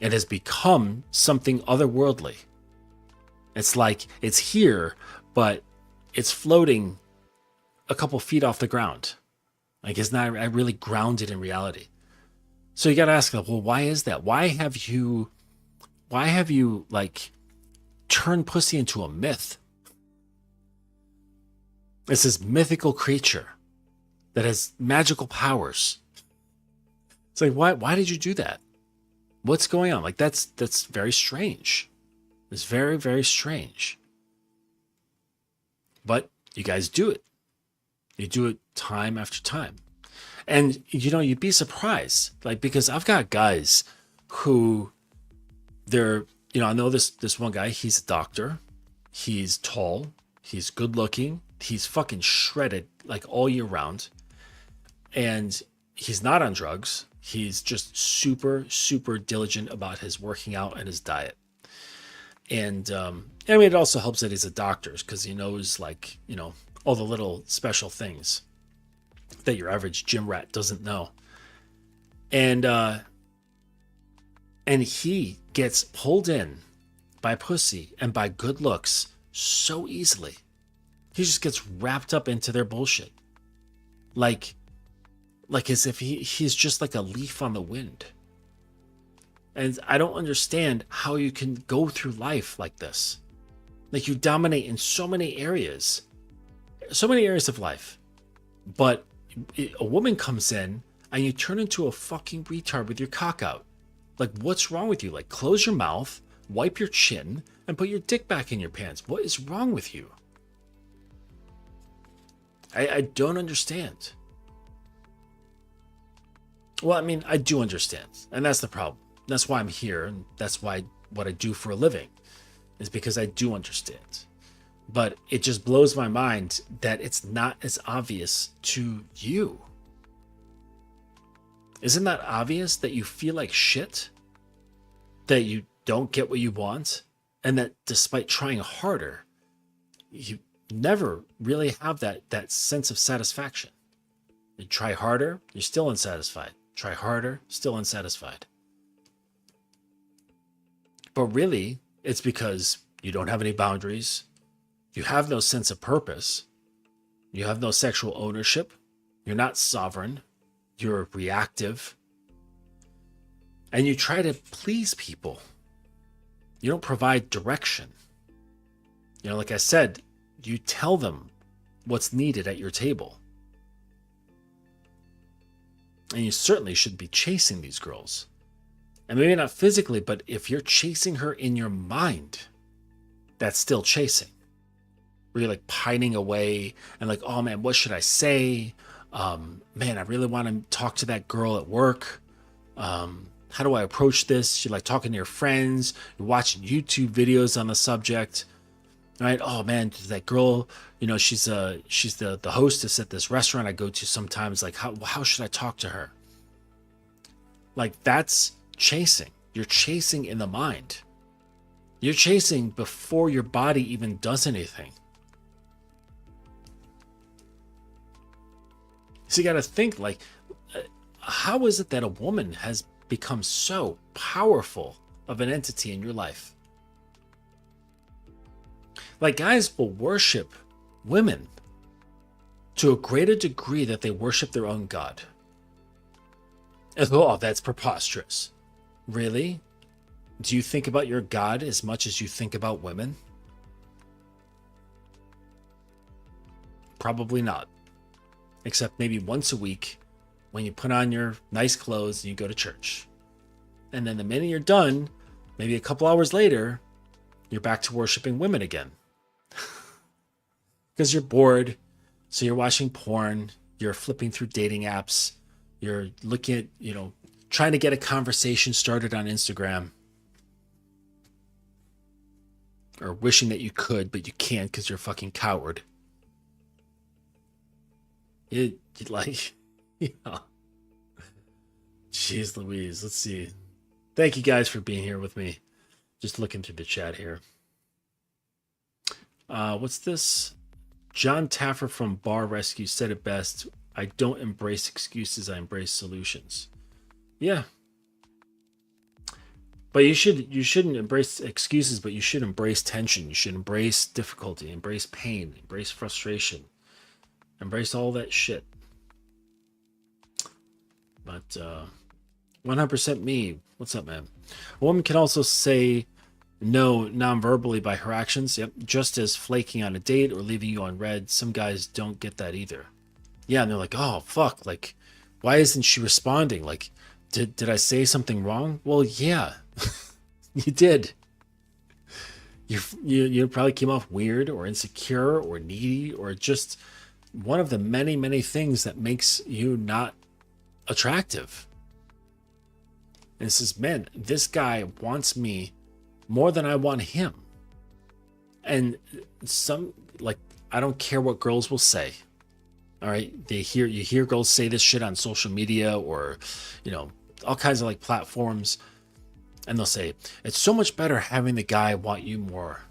It has become something otherworldly. It's like it's here, but it's floating a couple feet off the ground. Like, it's not really grounded in reality. So you got to ask, well, why is that? Why have you like turned pussy into a myth? It's this mythical creature that has magical powers. It's like, why did you do that? What's going on? Like, that's very strange. It's very, very strange. But you guys do it. You do it time after time. And, you'd be surprised. Like, because I've got guys who I know this one guy, he's a doctor. He's tall. He's good looking. He's fucking shredded, like, all year round. And he's not on drugs. He's just super, super diligent about his working out and his diet. And, it also helps that he's a doctor because he knows, like, all the little special things that your average gym rat doesn't know. And he gets pulled in by pussy and by good looks so easily. He just gets wrapped up into their bullshit. Like as if he's just like a leaf on the wind. And I don't understand how you can go through life like this. Like, you dominate in so many areas of life. But a woman comes in and you turn into a fucking retard with your cock out. Like, what's wrong with you? Like, close your mouth, wipe your chin, and put your dick back in your pants. What is wrong with you? I don't understand. Well, I mean, I do understand. And that's the problem. That's why I'm here. And that's why what I do for a living is because I do understand. But it just blows my mind that it's not as obvious to you. Isn't that obvious that you feel like shit? That you don't get what you want? And that despite trying harder, you never really have that sense of satisfaction. You try harder, you're still unsatisfied. Try harder, still unsatisfied. But really, it's because you don't have any boundaries. You have no sense of purpose. You have no sexual ownership. You're not sovereign. You're reactive. And you try to please people. You don't provide direction. You know, like I said, you tell them what's needed at your table. And you certainly should be chasing these girls. And maybe not physically, but if you're chasing her in your mind, that's still chasing. Where you're like pining away and like, oh man, what should I say? Man, I really want to talk to that girl at work. How do I approach this? You're like talking to your friends, you're watching YouTube videos on the subject. Right? Oh man, that girl, you know, she's the hostess at this restaurant I go to sometimes. Like, how should I talk to her? Like, that's chasing. You're chasing in the mind. You're chasing before your body even does anything. So you got to think, like, how is it that a woman has become so powerful of an entity in your life? Like, guys will worship women to a greater degree that they worship their own God. And, oh, that's preposterous. Really? Do you think about your God as much as you think about women? Probably not. Except maybe once a week when you put on your nice clothes and you go to church. And then the minute you're done, maybe a couple hours later, you're back to worshiping women again. Because you're bored, so you're watching porn, you're flipping through dating apps, you're looking at, you know, trying to get a conversation started on Instagram. Or wishing that you could, but you can't because you're a fucking coward. You like, yeah. Jeez Louise, let's see. Thank you guys for being here with me. Just looking through the chat here. What's this? John Taffer from Bar Rescue said it best. I don't embrace excuses, I embrace solutions. Yeah. But you shouldn't embrace excuses, but you should embrace tension. You should embrace difficulty, embrace pain, embrace frustration, embrace all that shit. But 100% me. What's up, man? A woman can also say no non-verbally by her actions. Yep. Just as flaking on a date or leaving you on red. Some guys don't get that either. Yeah, and they're like, oh fuck, like, why isn't she responding? Like, did I say something wrong? Well, yeah, you did. You probably came off weird or insecure or needy or just one of the many, many things that makes you not attractive. And it says, man, this guy wants me more than I want him. And I don't care what girls will say. All right. You hear girls say this shit on social media or, you know, all kinds of like platforms. And they'll say, it's so much better having the guy want you more.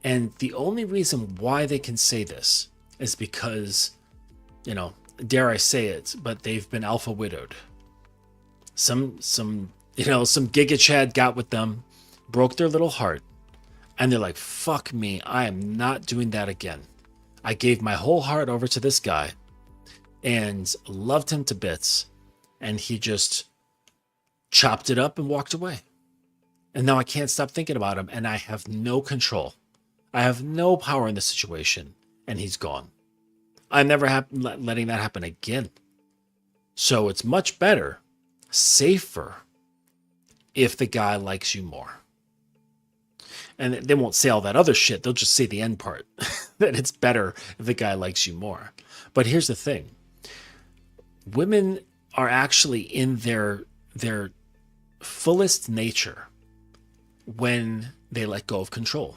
And the only reason why they can say this is because, you know, dare I say it, but they've been alpha widowed. Some Giga Chad got with them, broke their little heart, and they're like, fuck me, I am not doing that again. I gave my whole heart over to this guy and loved him to bits, and he just chopped it up and walked away. And now I can't stop thinking about him, and I have no control. I have no power in the situation, and he's gone. I'm never letting that happen again. So it's much better, safer, if the guy likes you more. And they won't say all that other shit. They'll just say the end part, that it's better if the guy likes you more. But here's the thing. Women are actually in their fullest nature when they let go of control.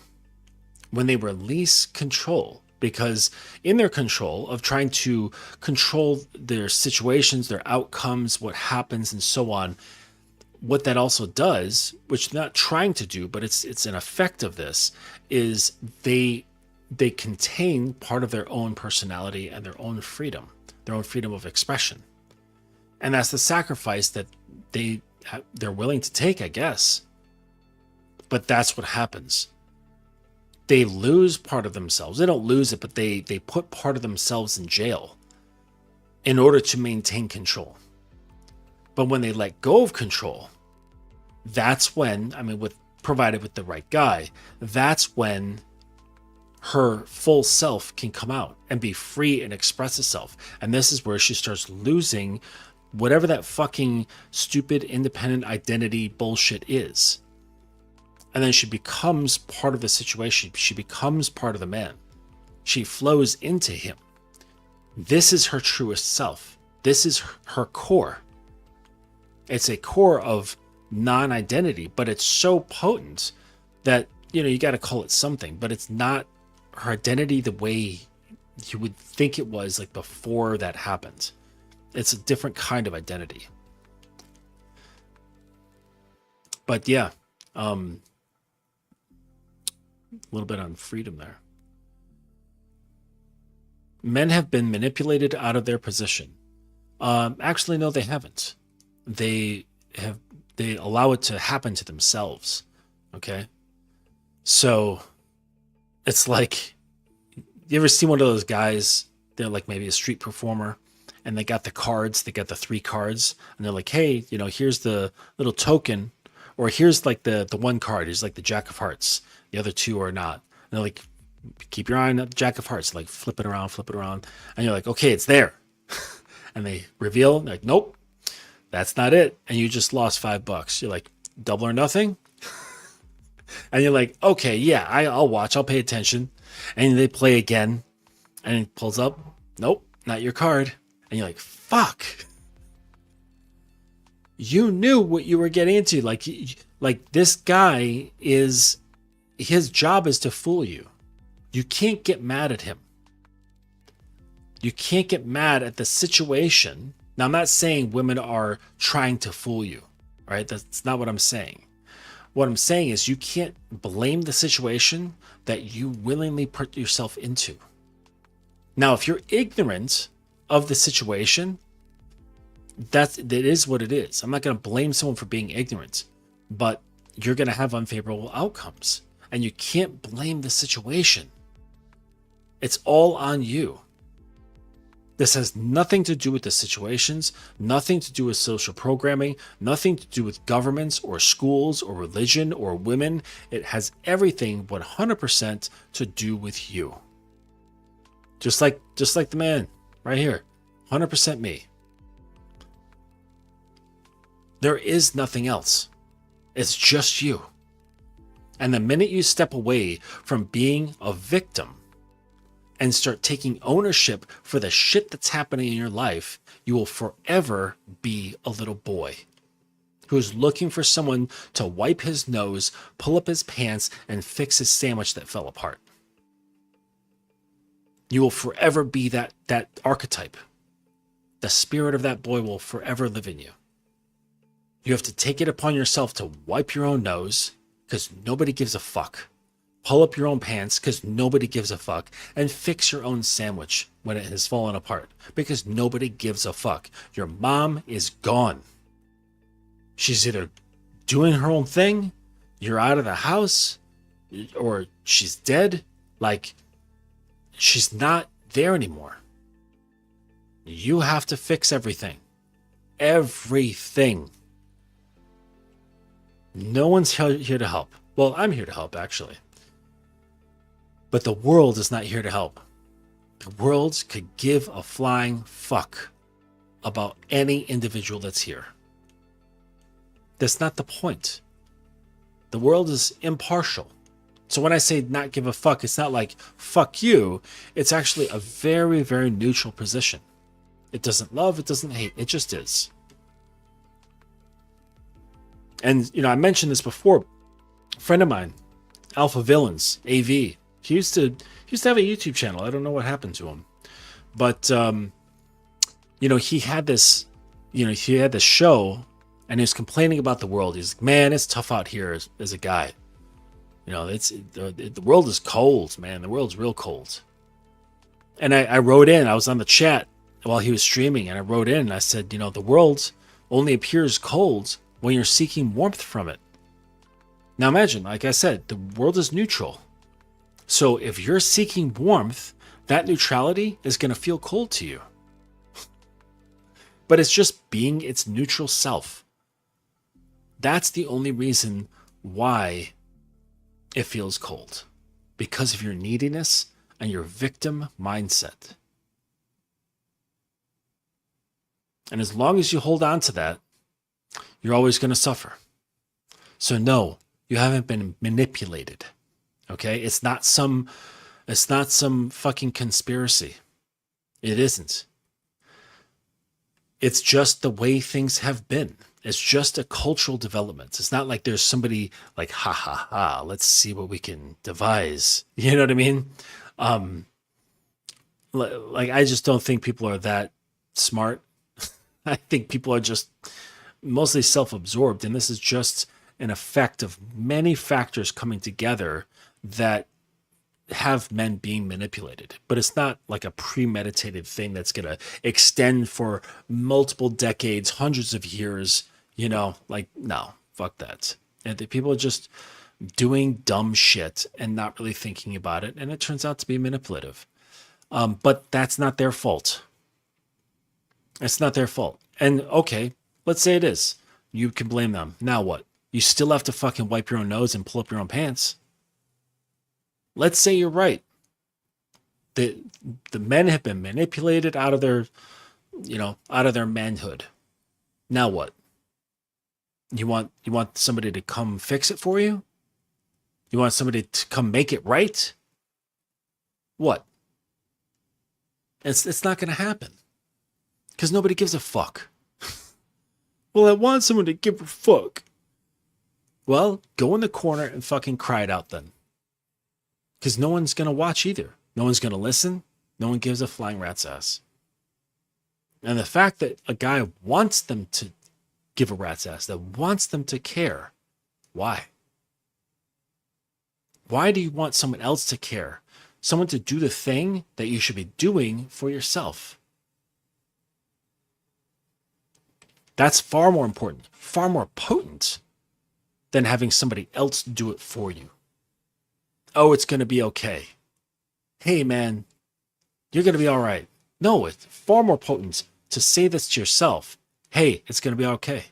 When they release control because in their control of trying to control their situations, their outcomes, what happens, and so on, what that also does, which they're not trying to do, but it's an effect of this, is they contain part of their own personality and their own freedom of expression. And that's the sacrifice that they're willing to take, I guess. But that's what happens. They lose part of themselves. They don't lose it, but they put part of themselves in jail in order to maintain control. But when they let go of control, that's when, provided with the right guy, that's when her full self can come out and be free and express itself. And this is where she starts losing whatever that fucking stupid independent identity bullshit is. And then she becomes part of the situation. She becomes part of the man. She flows into him. This is her truest self. This is her core. It's a core of non-identity, but it's so potent that, you got to call it something, but it's not her identity the way you would think it was like before that happened. It's a different kind of identity. But yeah, a little bit on freedom there. Men have been manipulated out of their position. Actually, no, they haven't. They allow it to happen to themselves. Okay. So it's like, you ever see one of those guys, they're like maybe a street performer, and they got the cards, they got the 3 cards, and they're like, hey, here's the little token, or here's like the one card, here's like the Jack of Hearts. The other 2 are not. And they're like, keep your eye on the Jack of Hearts, like flip it around. And you're like, okay, it's there. And they reveal, like, nope, that's not it. And you just lost $5. You're like, double or nothing? And you're like, okay, yeah, I'll watch, I'll pay attention. And they play again, and it pulls up, nope, not your card. And you're like, fuck. You knew what you were getting into. Like this guy his job is to fool you. You can't get mad at him. You can't get mad at the situation. Now, I'm not saying women are trying to fool you, right? That's not what I'm saying. What I'm saying is you can't blame the situation that you willingly put yourself into. Now, if you're ignorant of the situation, that is what it is. I'm not going to blame someone for being ignorant, but you're going to have unfavorable outcomes, and you can't blame the situation. It's all on you. This has nothing to do with the situations, nothing to do with social programming, nothing to do with governments or schools or religion or women. It has everything 100% to do with you. Just like the man right here, 100% me. There is nothing else. It's just you. And the minute you step away from being a victim and start taking ownership for the shit that's happening in your life, you will forever be a little boy who's looking for someone to wipe his nose, pull up his pants, and fix his sandwich that fell apart. You will forever be that archetype. The spirit of that boy will forever live in you. You have to take it upon yourself to wipe your own nose, because nobody gives a fuck. Pull up your own pants, because nobody gives a fuck. And fix your own sandwich when it has fallen apart, because nobody gives a fuck. Your mom is gone. She's either doing her own thing, you're out of the house, or she's dead. Like, she's not there anymore. You have to fix everything. Everything. No one's here to help. Well, I'm here to help, actually. But the world is not here to help. The world could give a flying fuck about any individual that's here. That's not the point. The world is impartial. So when I say not give a fuck, it's not like, fuck you. It's actually a very, very neutral position. It doesn't love, it doesn't hate. It just is. And, I mentioned this before. A friend of mine, Alpha Villains, AV, He used to have a YouTube channel. I don't know what happened to him, but he had this, he had this show, and he was complaining about the world. He's like, man, it's tough out here as a guy. The world is cold, man. The world's real cold. And I wrote in. I was on the chat while he was streaming, and I wrote in. And I said, the world only appears cold when you're seeking warmth from it. Now imagine, like I said, the world is neutral. So if you're seeking warmth, that neutrality is going to feel cold to you. But it's just being its neutral self. That's the only reason why it feels cold. Because of your neediness and your victim mindset. And as long as you hold on to that, you're always going to suffer. So no, you haven't been manipulated. Okay? It's not some fucking conspiracy. It isn't. It's just the way things have been. It's just a cultural development. It's not like there's somebody like, ha ha ha, let's see what we can devise. You know what I mean? I just don't think people are that smart. I think people are just mostly self-absorbed, and this is just an effect of many factors coming together that have men being manipulated. But it's not like a premeditated thing that's going to extend for multiple decades, hundreds of years, no, fuck that. And the people are just doing dumb shit and not really thinking about it, and it turns out to be manipulative. But that's not their fault. It's not their fault. And okay, let's say it is. You can blame them. Now what? You still have to fucking wipe your own nose and pull up your own pants. Let's say you're right. The men have been manipulated out of their, out of their manhood. Now what? You want somebody to come fix it for you? You want somebody to come make it right? What? It's not going to happen. Because nobody gives a fuck. Well, I want someone to give a fuck. Well, go in the corner and fucking cry it out then. Because no one's going to watch either. No one's going to listen. No one gives a flying rat's ass. And the fact that a guy wants them to give a rat's ass, that wants them to care, why? Why do you want someone else to care? Someone to do the thing that you should be doing for yourself. That's far more important, far more potent than having somebody else do it for you. Oh, it's going to be okay. Hey, man, you're going to be all right. No, it's far more potent to say this to yourself. Hey, it's going to be okay.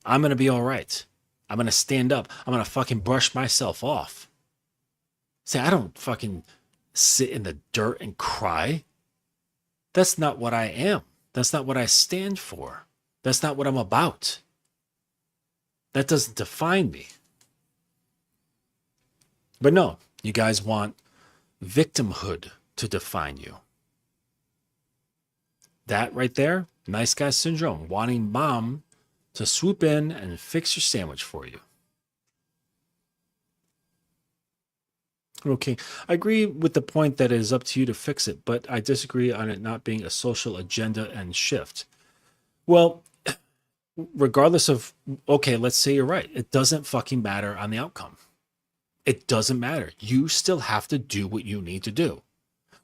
I'm going to be all right. I'm going to stand up. I'm going to fucking brush myself off. Say, I don't fucking sit in the dirt and cry. That's not what I am. That's not what I stand for. That's not what I'm about. That doesn't define me. But no, you guys want victimhood to define you. That right there, nice guy syndrome, wanting mom to swoop in and fix your sandwich for you. Okay, I agree with the point that it is up to you to fix it, but I disagree on it not being a social agenda and shift. Well, regardless of, okay, let's say you're right. It doesn't fucking matter on the outcome. It doesn't matter. You still have to do what you need to do.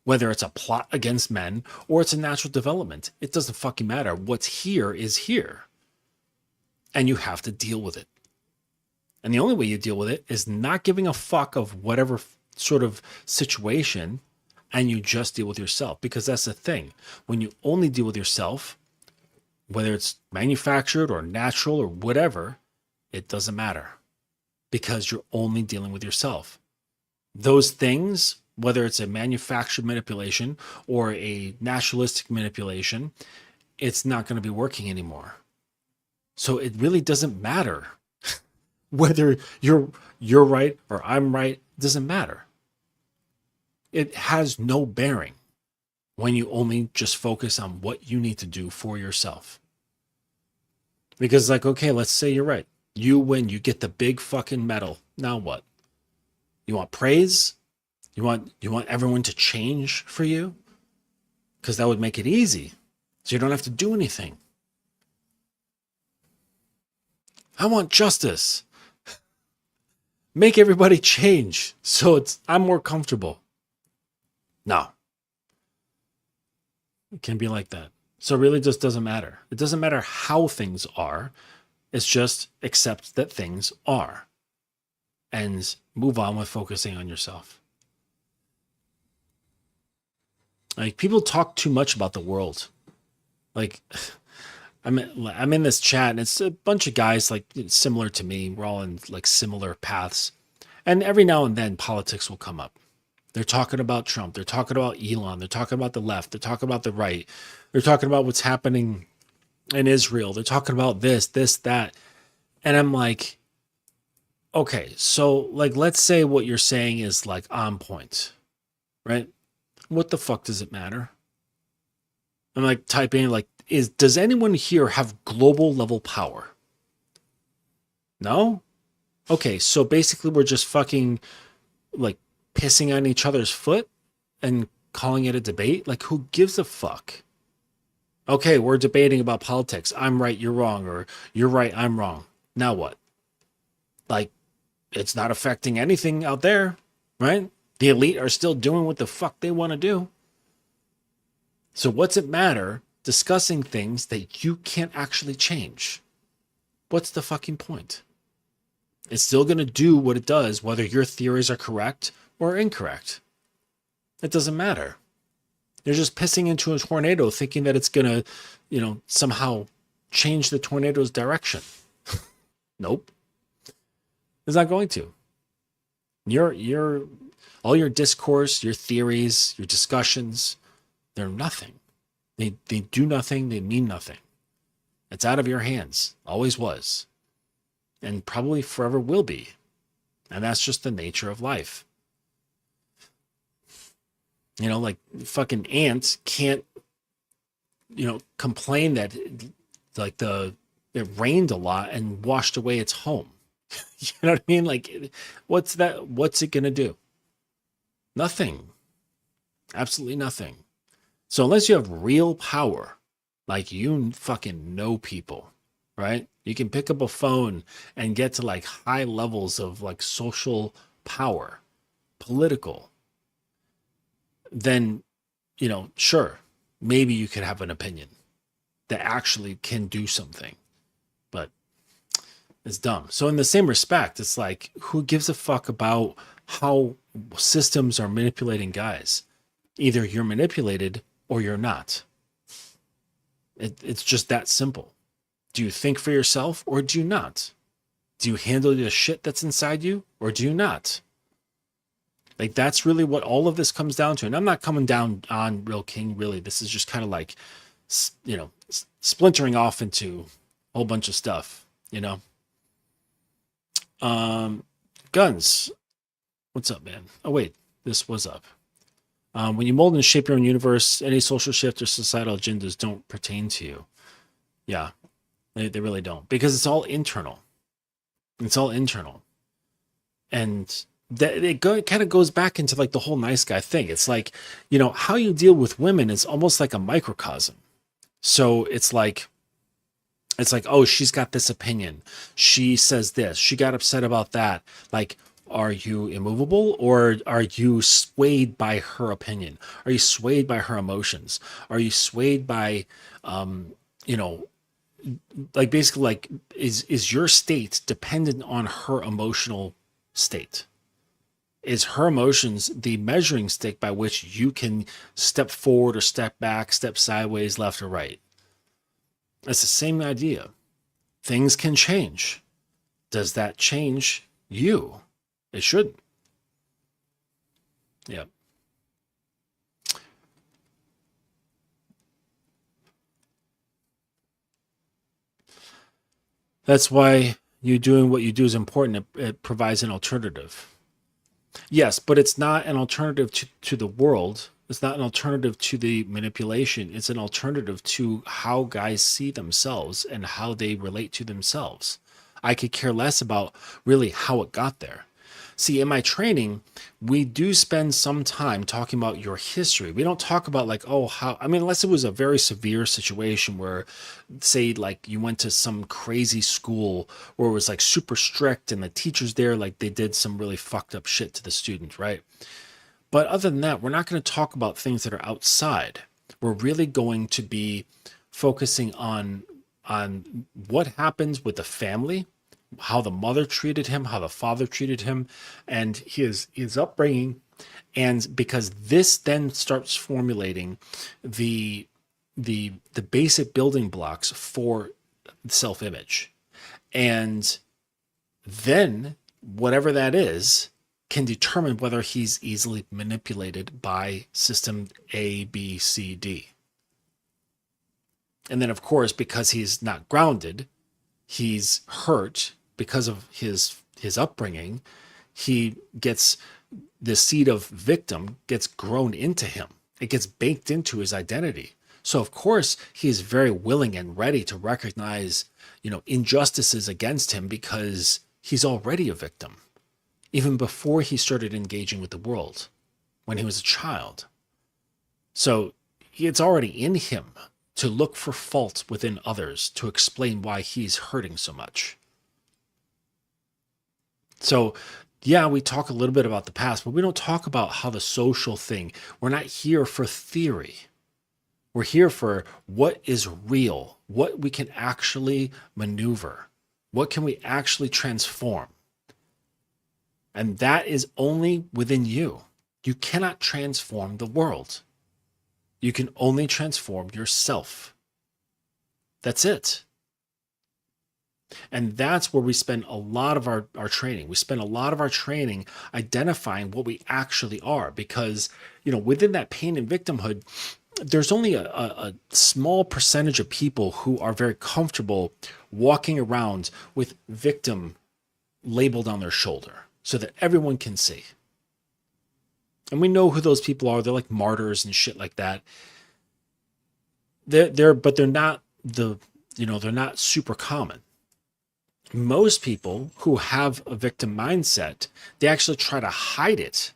Whether it's a plot against men or it's a natural development, it doesn't fucking matter. What's here is here. And you have to deal with it. And the only way you deal with it is not giving a fuck of whatever sort of situation, and you just deal with yourself. Because that's the thing. When you only deal with yourself, whether it's manufactured or natural or whatever, it doesn't matter. Because you're only dealing with yourself. Those things, whether it's a manufactured manipulation or a naturalistic manipulation, it's not going to be working anymore. So it really doesn't matter whether you're right or I'm right. It doesn't matter. It has no bearing when you only just focus on what you need to do for yourself. Because okay, let's say you're right. You win, you get the big fucking medal. Now what? You want praise? You want everyone to change for you? Because that would make it easy. So you don't have to do anything. I want justice. Make everybody change so I'm more comfortable. No. It can be like that. So it really just doesn't matter. It doesn't matter how things are. It's just accept that things are. And move on with focusing on yourself. Like, people talk too much about the world. Like, I'm in this chat, and it's a bunch of guys like similar to me. We're all in like similar paths. And every now and then politics will come up. They're talking about Trump. They're talking about Elon. They're talking about the left. They're talking about the right. They're talking about what's happening in Israel. They're talking about this, that. And I'm like, okay, so like, let's say what you're saying is like on point, right? What the fuck does it matter? I'm like typing like, does anyone here have global level power? No? Okay, so basically we're just fucking like pissing on each other's foot and calling it a debate? Like, who gives a fuck? Okay, we're debating about politics. I'm right, you're wrong, or you're right, I'm wrong. Now what? Like, it's not affecting anything out there, right? The elite are still doing what the fuck they want to do. So what's it matter discussing things that you can't actually change? What's the fucking point? It's still going to do what it does, whether your theories are correct or incorrect. It doesn't matter. You're just pissing into a tornado thinking that it's going to, somehow change the tornado's direction. Nope. It's not going to. All your discourse, your theories, your discussions, they're nothing. They do nothing. They mean nothing. It's out of your hands. Always was. And probably forever will be. And that's just the nature of life. Like fucking ants can't, complain that like it rained a lot and washed away its home. You know what I mean? Like, what's it going to do? Nothing. Absolutely nothing. So unless you have real power, like you fucking know people, right? You can pick up a phone and get to like high levels of like social power, political, then, sure, maybe you could have an opinion that actually can do something, but it's dumb. So in the same respect, it's like, who gives a fuck about how systems are manipulating guys? Either you're manipulated or you're not. It's just that simple. Do you think for yourself or do you not? Do you handle the shit that's inside you or do you not? Like, that's really what all of this comes down to. And I'm not coming down on Real King, really. This is just kind of like, splintering off into a whole bunch of stuff, Guns. What's up, man? Oh, wait, this was up. When you mold and shape your own universe, any social shift or societal agendas don't pertain to you. Yeah, they really don't. Because it's all internal. It's all internal. And it kind of goes back into like the whole nice guy thing. It's like, how you deal with women is almost like a microcosm. So it's like, oh, she's got this opinion. She says this. She got upset about that. Like, are you immovable or are you swayed by her opinion? Are you swayed by her emotions? Are you swayed by, like basically like, is your state dependent on her emotional state? Is her emotions the measuring stick by which you can step forward or step back, step sideways, left or right? It's the same idea. Things can change. Does that change you? It should. Yeah. That's why you doing what you do is important. It provides an alternative. Yes, but it's not an alternative to the world. It's not an alternative to the manipulation. It's an alternative to how guys see themselves and how they relate to themselves. I could care less about really how it got there. See, in my training, we do spend some time talking about your history. We don't talk about like, oh, how, I mean, unless it was a very severe situation where, say, like you went to some crazy school where it was like super strict and the teachers there, like they did some really fucked up shit to the student, right? But other than that, we're not going to talk about things that are outside. We're really going to be focusing on what happens with the family, how the mother treated him, how the father treated him, and his upbringing. And because this then starts formulating the the basic building blocks for self-image. And then whatever that is can determine whether he's easily manipulated by system A, B, C, D. And then, of course, because he's not grounded, he's hurt because of his upbringing. He gets the seed of victim gets grown into him. It gets baked into his identity. So, of course, he is very willing and ready to recognize, injustices against him because he's already a victim, even before he started engaging with the world, when he was a child. So it's already in him to look for fault within others to explain why he's hurting so much. So, yeah, we talk a little bit about the past, but we don't talk about how the social thing, we're not here for theory. We're here for what is real, what we can actually maneuver, what can we actually transform. And that is only within you. You cannot transform the world. You can only transform yourself. That's it. And that's where we spend a lot of our training. We spend a lot of our training identifying what we actually are, because, within that pain and victimhood, there's only a small percentage of people who are very comfortable walking around with victim labeled on their shoulder so that everyone can see. And we know who those people are. They're like martyrs and shit like that. But they're not they're not super common. Most people who have a victim mindset, they actually try to hide it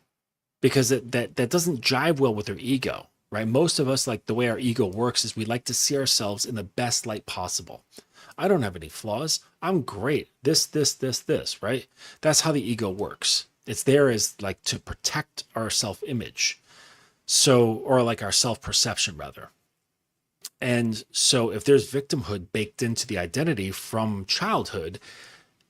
because that doesn't jive well with their ego, right? Most of us, like the way our ego works is we like to see ourselves in the best light possible. I don't have any flaws. I'm great. This, right? That's how the ego works. It's there as like to protect our self-image. Or like our self-perception rather. And so if there's victimhood baked into the identity from childhood,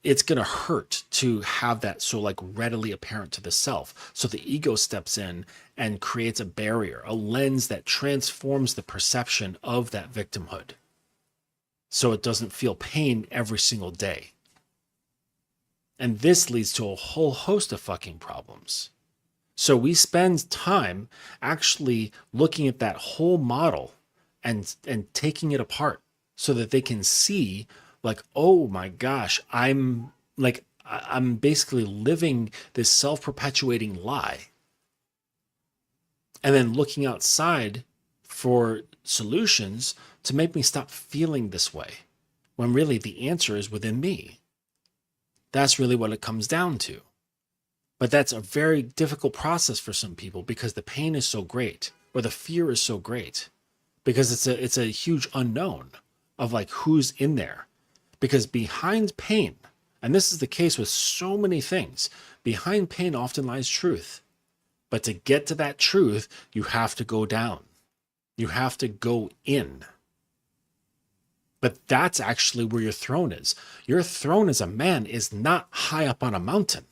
it's going to hurt to have that so like readily apparent to the self. So the ego steps in and creates a barrier, a lens that transforms the perception of that victimhood, so it doesn't feel pain every single day. And this leads to a whole host of fucking problems. So we spend time actually looking at that whole model and taking it apart so that they can see like, oh my gosh, I'm basically living this self-perpetuating lie. And then looking outside for solutions to make me stop feeling this way, when really the answer is within me. That's really what it comes down to. But that's a very difficult process for some people because the pain is so great, or the fear is so great, because it's a huge unknown of like who's in there. Because behind pain, and this is the case with so many things, behind pain often lies truth. But to get to that truth, you have to go down. You have to go in. But that's actually where your throne is. Your throne as a man is not high up on a mountain.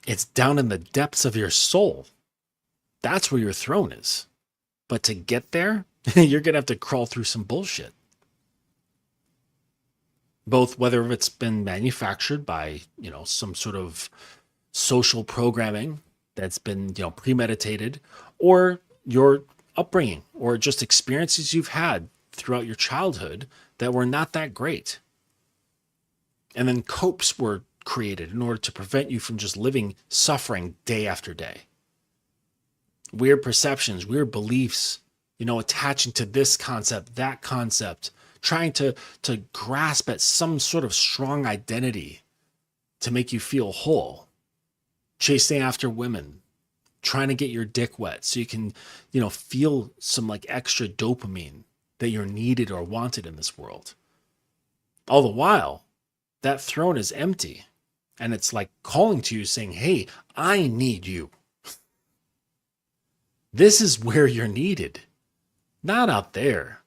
It's down in the depths of your soul. That's where your throne is. But to get there, you're going to have to crawl through some bullshit. Both whether it's been manufactured by, some sort of social programming that's been, premeditated, or your upbringing, or just experiences you've had throughout your childhood that were not that great. And then copes were created in order to prevent you from just living suffering day after day. Weird perceptions, weird beliefs, attaching to this concept, that concept, trying to grasp at some sort of strong identity to make you feel whole. chasing after women, trying to get your dick wet so you can, feel some like extra dopamine that you're needed or wanted in this world. All the while, that throne is empty and it's like calling to you saying, hey, I need you. This is where you're needed, not out there.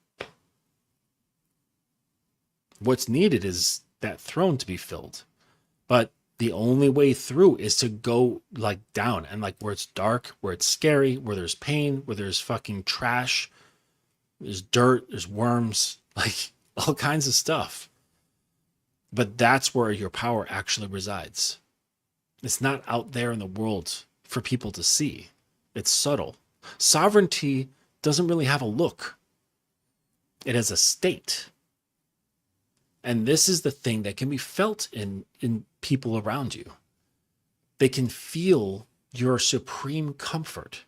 What's needed is that throne to be filled. But the only way through is to go like down and like where it's dark, where it's scary, where there's pain, where there's fucking trash, there's dirt, there's worms, like all kinds of stuff. But that's where your power actually resides. It's not out there in the world for people to see. It's subtle. Sovereignty doesn't really have a look. It has a state. And this is the thing that can be felt in people around you. They can feel your supreme comfort.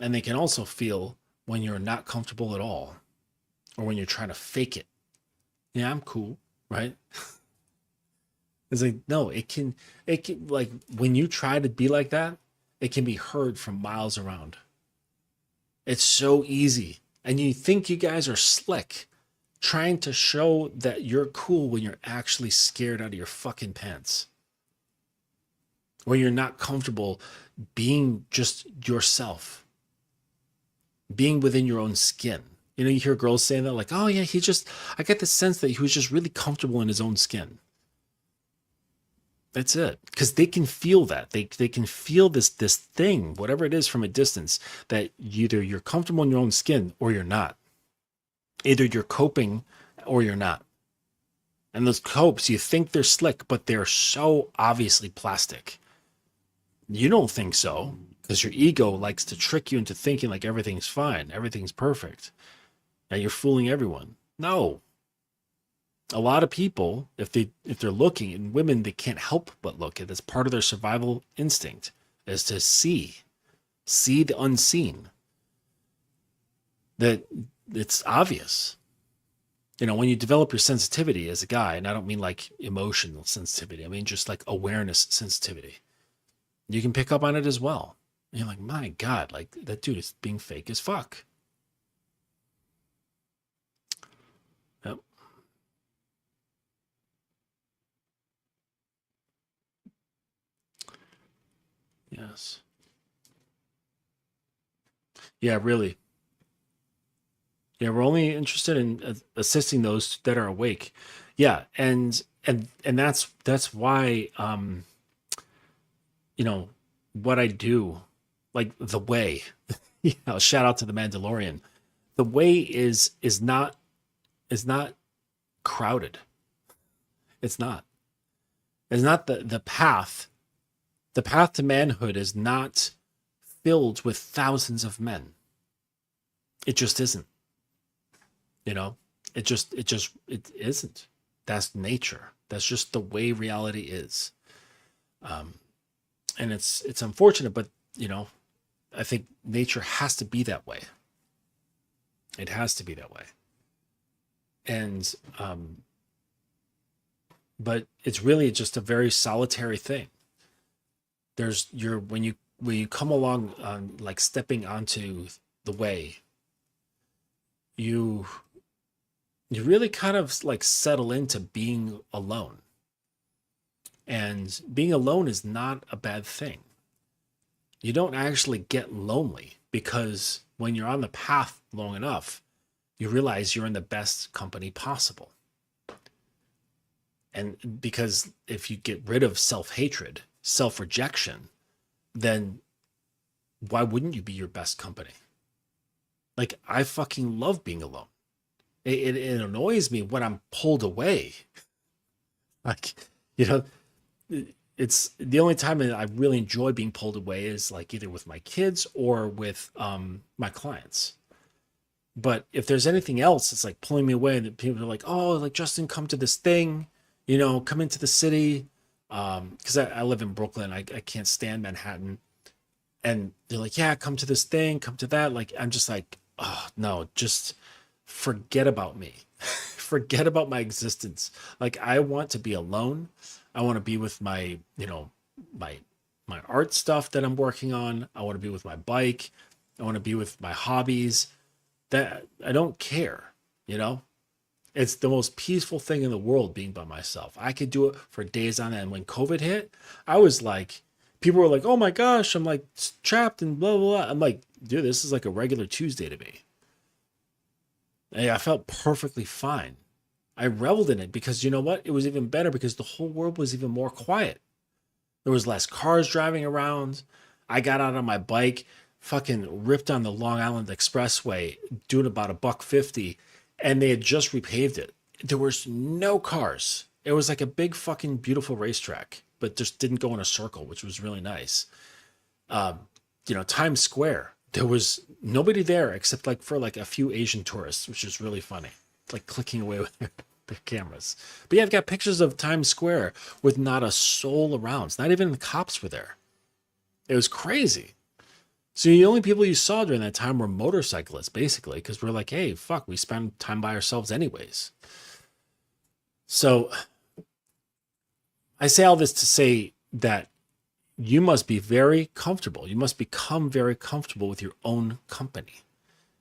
And they can also feel when you're not comfortable at all, or when you're trying to fake it. Yeah, I'm cool, right? It's like, no, it can like when you try to be like that, it can be heard from miles around. It's so easy. And you think you guys are slick, trying to show that you're cool when you're actually scared out of your fucking pants. When you're not comfortable being just yourself. Being within your own skin. You know, you hear girls saying that like, oh yeah, I get the sense that he was just really comfortable in his own skin. That's it. Because they can feel that. They can feel this thing, whatever it is from a distance, that either you're comfortable in your own skin or you're not. Either you're coping or you're not. And those copes, you think they're slick, but they're so obviously plastic. You don't think so, because your ego likes to trick you into thinking like everything's fine, everything's perfect, and you're fooling everyone. No. A lot of people, if they're looking, and women, they can't help but look at. That's part of their survival instinct, is to see the unseen. That it's obvious. You know, when you develop your sensitivity as a guy, and I don't mean like emotional sensitivity, I mean just like awareness sensitivity, you can pick up on it as well. And you're like, my God, like that dude is being fake as fuck. Yep. Yes. Yeah, really. Yeah, we're only interested in assisting those that are awake. Yeah, and that's why you know what I do, like the way. Shout out to the Mandalorian. The way is not crowded. It's not. It's not the path. The path to manhood is not filled with thousands of men. It just isn't. You know, it isn't. That's nature. That's just the way reality is. Um, and it's unfortunate, but I think nature has to be that way. It has to be that way. And but it's really just a very solitary thing. There's you're when you come along like stepping onto the way, you you really kind of like settle into being alone. And being alone is not a bad thing. You don't actually get lonely because when you're on the path long enough, you realize you're in the best company possible. And because if you get rid of self-hatred, self-rejection, then why wouldn't you be your best company? Like, I fucking love being alone. It annoys me when I'm pulled away. Like, you know, it's the only time that I really enjoy being pulled away is like either with my kids or with my clients. But if there's anything else, it's like pulling me away. And people are like, "Oh, like Justin, come to this thing, come into the city." Because I live in Brooklyn, I can't stand Manhattan, and they're like, "Yeah, come to this thing, come to that." Like, I'm just like, "Oh no, just forget about me, forget about my existence." Like, I want to be alone. I want to be with my my my art stuff that I'm working on. I want to be with my bike. I want to be with my hobbies. That I don't care, you know? It's the most peaceful thing in the world being by myself. I could do it for days on end. When COVID hit, I was like, people were like, "Oh my gosh, I'm like trapped and blah blah blah." I'm like, dude, this is like a regular Tuesday to me. And I felt perfectly fine. I reveled in it because you know what? It was even better because the whole world was even more quiet. There was less cars driving around. I got out on my bike, fucking ripped on the Long Island Expressway, doing about $1.50, and they had just repaved it. There was no cars. It was like a big fucking beautiful racetrack, but just didn't go in a circle, which was really nice. Times Square, there was nobody there except like for like a few Asian tourists, which is really funny, like clicking away with their cameras. But yeah, I've got pictures of Times Square with not a soul around. Not even the cops were there. It was crazy. So the only people you saw during that time were motorcyclists, basically, because we're like, hey, fuck, we spend time by ourselves anyways. So I say all this to say that you must be very comfortable. You must become very comfortable with your own company.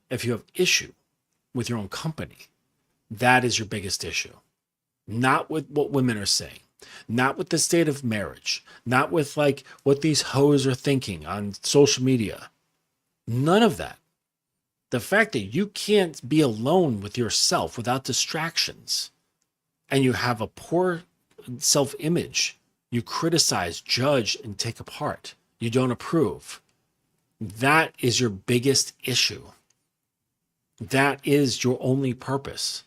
If you have issue with your own company, that is your biggest issue. Not with what women are saying, not with the state of marriage, not with like what these hoes are thinking on social media. None of that. The fact that you can't be alone with yourself without distractions and you have a poor self-image, you criticize, judge, and take apart. You don't approve. That is your biggest issue. That is your only purpose.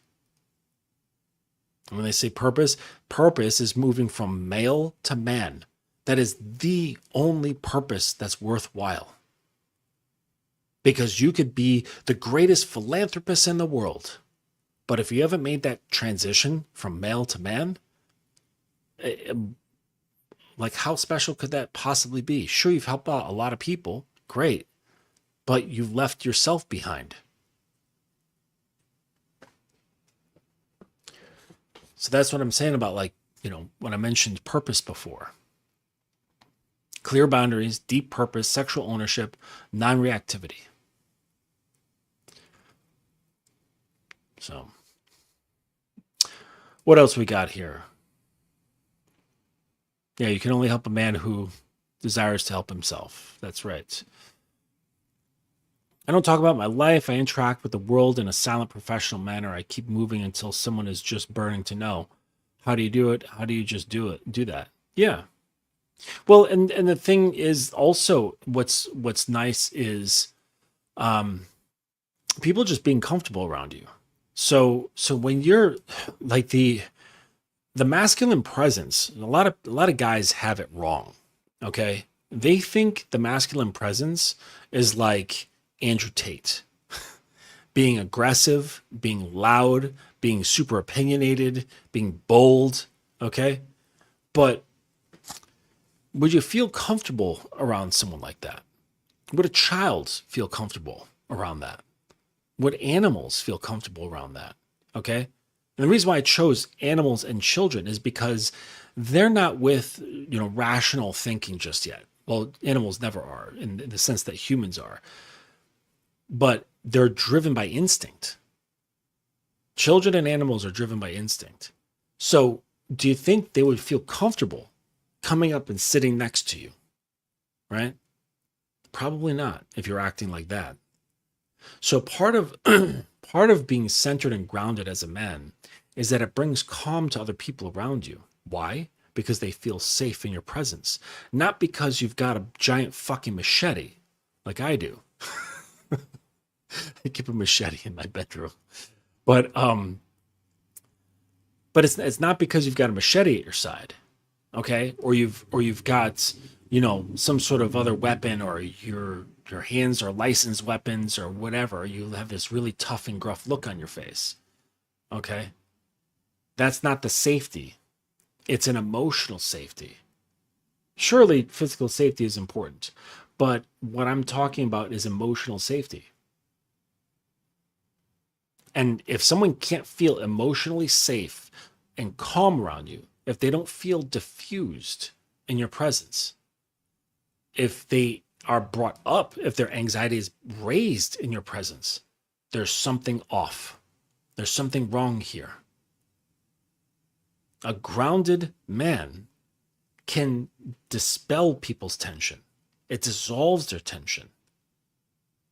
And when they say purpose, purpose is moving from male to man. That is the only purpose that's worthwhile. Because you could be the greatest philanthropist in the world, but if you haven't made that transition from male to man, like how special could that possibly be? Sure, you've helped out a lot of people, great, but you've left yourself behind. So that's what I'm saying about, like, when I mentioned purpose before. Clear boundaries, deep purpose, sexual ownership, non-reactivity. So, what else we got here? Yeah, you can only help a man who desires to help himself. That's right. I don't talk about my life. I interact with the world in a silent, professional manner. I keep moving until someone is just burning to know. How do you do it? How do you just do that? Yeah. Well, and the thing is also what's nice is people just being comfortable around you. So when you're like the masculine presence, a lot of guys have it wrong. Okay? They think the masculine presence is like Andrew Tate, being aggressive, being loud, being super opinionated, being bold, okay? But would you feel comfortable around someone like that? Would a child feel comfortable around that? Would animals feel comfortable around that? Okay? And the reason why I chose animals and children is because they're not with, rational thinking just yet. Well, animals never are in the sense that humans are. But they're driven by instinct. Children and animals are driven by instinct. So do you think they would feel comfortable coming up and sitting next to you? Right? Probably not if you're acting like that. So part of being centered and grounded as a man is that it brings calm to other people around you. Why? Because they feel safe in your presence. Not because you've got a giant fucking machete like I do. I keep a machete in my bedroom. But it's not because you've got a machete at your side, okay? Or you've got, some sort of other weapon, or your hands are licensed weapons or whatever. You have this really tough and gruff look on your face. Okay? That's not the safety. It's an emotional safety. Surely physical safety is important, but what I'm talking about is emotional safety. And if someone can't feel emotionally safe and calm around you, if they don't feel diffused in your presence. If they are brought up, if their anxiety is raised in your presence, there's something off. There's something wrong here. A grounded man can dispel people's tension. It dissolves their tension.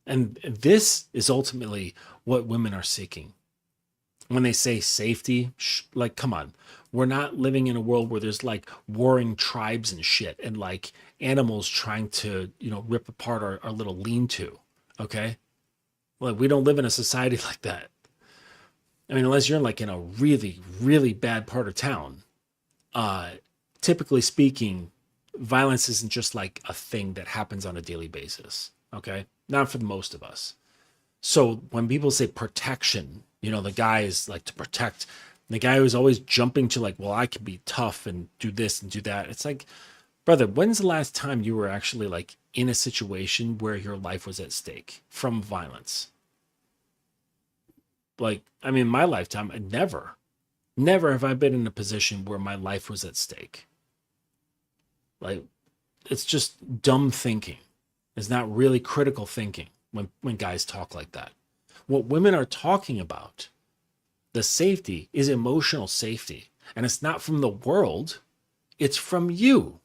And this is ultimately what women are seeking. When they say safety, like, come on. We're not living in a world where there's like warring tribes and shit and like animals trying to, rip apart our little lean-to. Okay? Like, we don't live in a society like that. I mean, unless you're like in a really, really bad part of town, typically speaking, violence isn't just like a thing that happens on a daily basis. Okay? Not for the most of us. So when people say protection, the guy is like to protect. The guy who's always jumping to like, well, I can be tough and do this and do that. It's like, brother, when's the last time you were actually like in a situation where your life was at stake from violence? Like, I mean, my lifetime, never have I been in a position where my life was at stake. Like, it's just dumb thinking. It's not really critical thinking when guys talk like that. What women are talking about, the safety, is emotional safety. And it's not from the world, it's from you.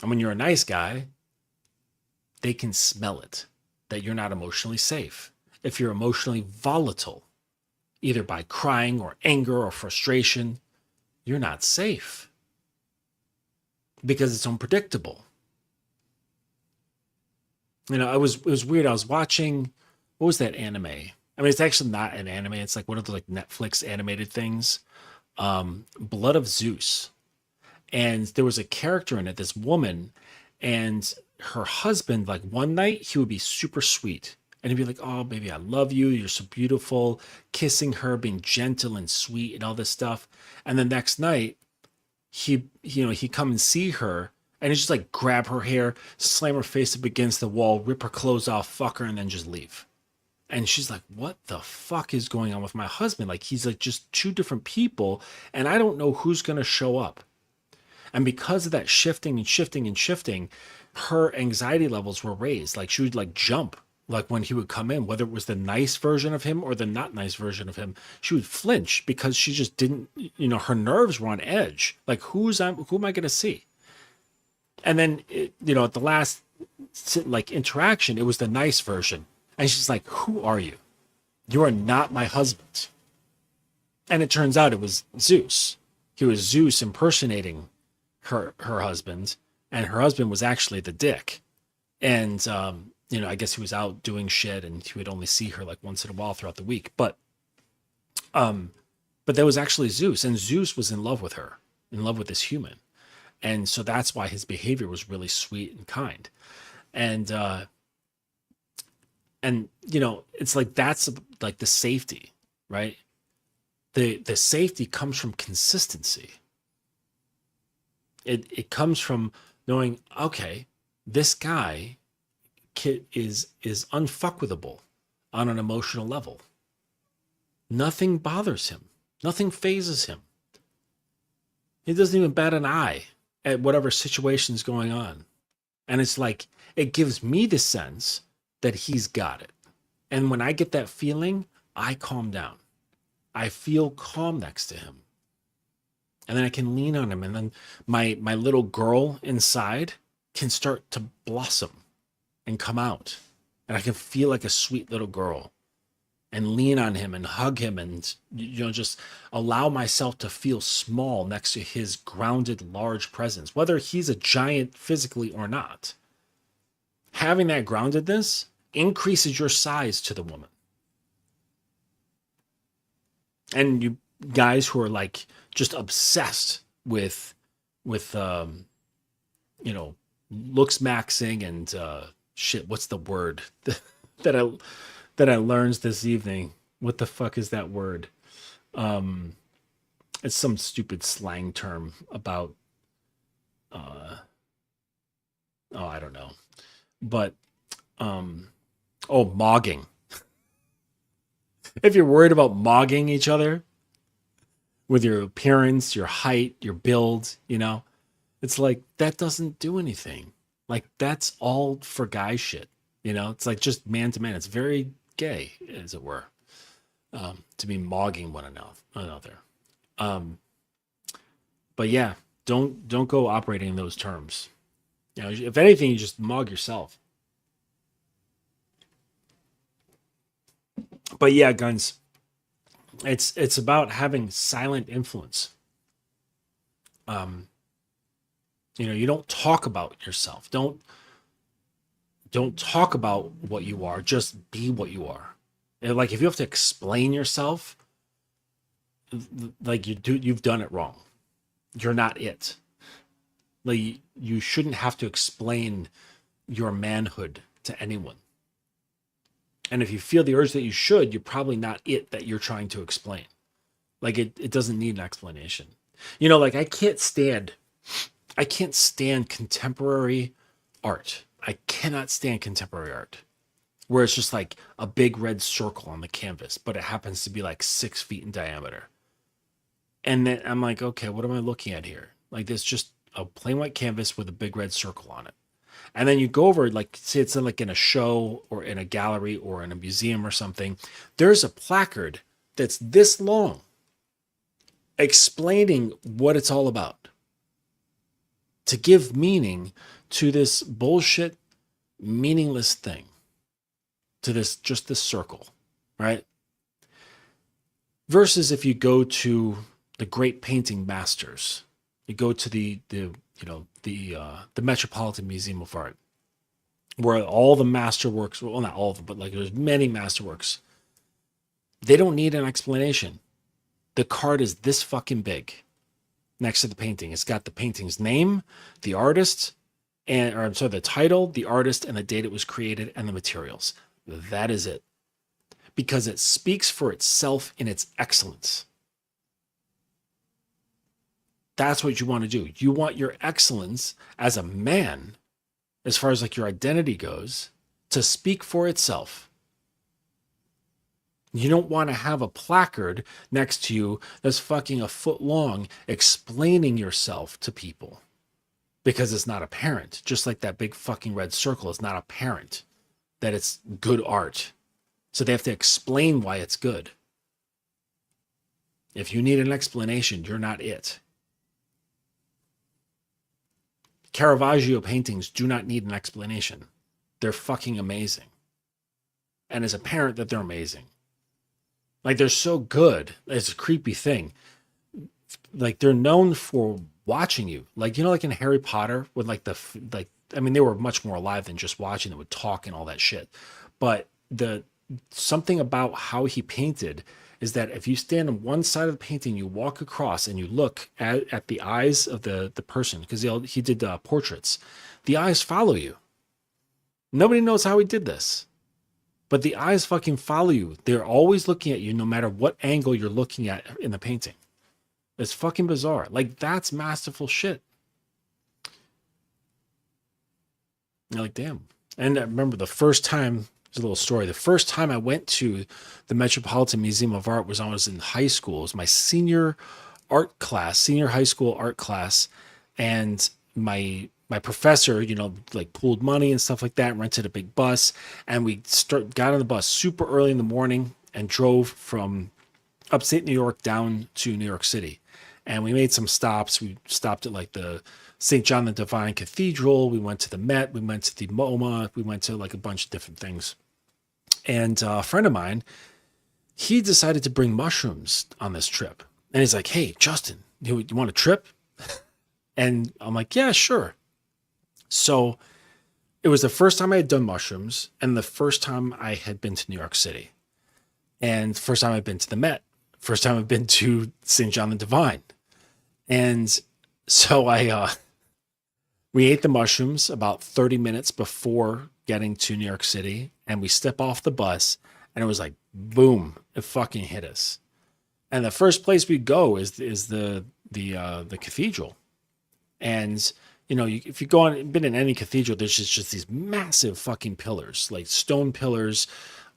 And when you're a nice guy, they can smell it, that you're not emotionally safe. If you're emotionally volatile, either by crying or anger or frustration, you're not safe. Because it's unpredictable. It was weird. I was watching, what was that anime? I mean, it's actually not an anime. It's like one of the like Netflix animated things. Blood of Zeus. And there was a character in it, this woman, and her husband, like one night he would be super sweet. And he'd be like, oh, baby, I love you. You're so beautiful. Kissing her, being gentle and sweet and all this stuff. And the next night, he'd come and see her. And he'd just like grab her hair, slam her face up against the wall, rip her clothes off, fuck her, and then just leave. And she's like, what the fuck is going on with my husband? Like, he's like just two different people, and I don't know who's going to show up. And because of that shifting and shifting and shifting, her anxiety levels were raised. Like, she would like jump, like when he would come in, whether it was the nice version of him or the not nice version of him, she would flinch because she just didn't, her nerves were on edge. Like, who am I going to see? And then, at the last like interaction, it was the nice version. And she's like, who are you? You are not my husband. And it turns out it was Zeus. He was Zeus impersonating her husband. And her husband was actually the dick. And, I guess he was out doing shit and he would only see her like once in a while throughout the week. But that was actually Zeus. And Zeus was in love with her, in love with this human. And so that's why his behavior was really sweet and kind. And it's like, that's like the safety, right? The safety comes from consistency. It comes from knowing, okay, this guy is unfuckwithable on an emotional level. Nothing bothers him. Nothing phases him. He doesn't even bat an eye at whatever situation's going on. And it's like, it gives me the sense that he's got it. And when I get that feeling, I calm down. I feel calm next to him. And then I can lean on him. And then my little girl inside can start to blossom and come out. And I can feel like a sweet little girl and lean on him and hug him and, just allow myself to feel small next to his grounded, large presence, whether he's a giant physically or not. Having that groundedness increases your size to the woman. And you guys who are like just obsessed with looks maxing and shit, what's the word that I learned this evening? What the fuck is that word? It's some stupid slang term about I don't know. But mogging. If you're worried about mogging each other, with your appearance, your height, your build, you know? It's like that doesn't do anything. Like that's all for guy shit, you know? It's like just man to man. It's very gay, as it were, to be mogging one another. Um, but yeah, don't go operating in those terms. You know, if anything, you just mog yourself. But yeah, guns. It's about having silent influence. Um, you know, you don't talk about yourself. Don't talk about what you are. Just be what you are. And like if you have to explain yourself, like you've done it wrong. You're not it. Like you shouldn't have to explain your manhood to anyone. And if you feel the urge that you should, you're probably not it that you're trying to explain. Like it doesn't need an explanation. You know, like I can't stand contemporary art. I cannot stand contemporary art where it's just like a big red circle on the canvas, but it happens to be like 6 feet in diameter. And then I'm like, okay, what am I looking at here? Like there's just a plain white canvas with a big red circle on it. And then you go over, like, say it's like in a show or in a gallery or in a museum or something. There's a placard that's this long explaining what it's all about to give meaning to this bullshit, meaningless thing, to just this circle, right? Versus if you go to the great painting masters, you go to the Metropolitan Museum of Art, where all the masterworks, well, not all of them, but like there's many masterworks. They don't need an explanation. The card is this fucking big next to the painting. It's got the painting's name, the artist, the title, the artist, and the date it was created, and the materials. That is it. Because it speaks for itself in its excellence. That's what you want to do. You want your excellence as a man, as far as like your identity goes, to speak for itself. You don't want to have a placard next to you that's fucking a foot long explaining yourself to people because it's not apparent. Just like that big fucking red circle is not apparent that it's good art. So they have to explain why it's good. If you need an explanation, you're not it. Caravaggio paintings do not need an explanation. They're fucking amazing. And it's apparent that they're amazing. Like they're so good. It's a creepy thing. Like they're known for watching you. Like, you know, like in Harry Potter with like they were much more alive than just watching. They would talk and all that shit. But something about how he painted is that if you stand on one side of the painting, you walk across and you look at the eyes of the person, because he did portraits. The eyes follow you. Nobody knows how he did this, but the eyes fucking follow you. They're always looking at you no matter what angle you're looking at in the painting. It's fucking bizarre. Like, that's masterful shit. You're like, damn. And I remember the first time, there's a little story. The first time I went to the Metropolitan Museum of Art was when I was in high school. It was my senior high school art class. And my professor, you know, like pooled money and stuff like that, rented a big bus. And we got on the bus super early in the morning and drove from upstate New York down to New York City. And we made some stops. We stopped at like the St. John the Divine Cathedral. We went to the Met. We went to the MoMA. We went to like a bunch of different things. And a friend of mine, he decided to bring mushrooms on this trip. And he's like, hey, Justin, you want a trip? And I'm like, yeah, sure. So it was the first time I had done mushrooms and the first time I had been to New York City. And first time I've been to the Met. First time I've been to St. John the Divine. And so we ate the mushrooms about 30 minutes before getting to New York City, and we step off the bus, and it was like, boom, it fucking hit us. And the first place we go is the cathedral. And, you know, if you been in any cathedral, there's just these massive fucking pillars, like stone pillars.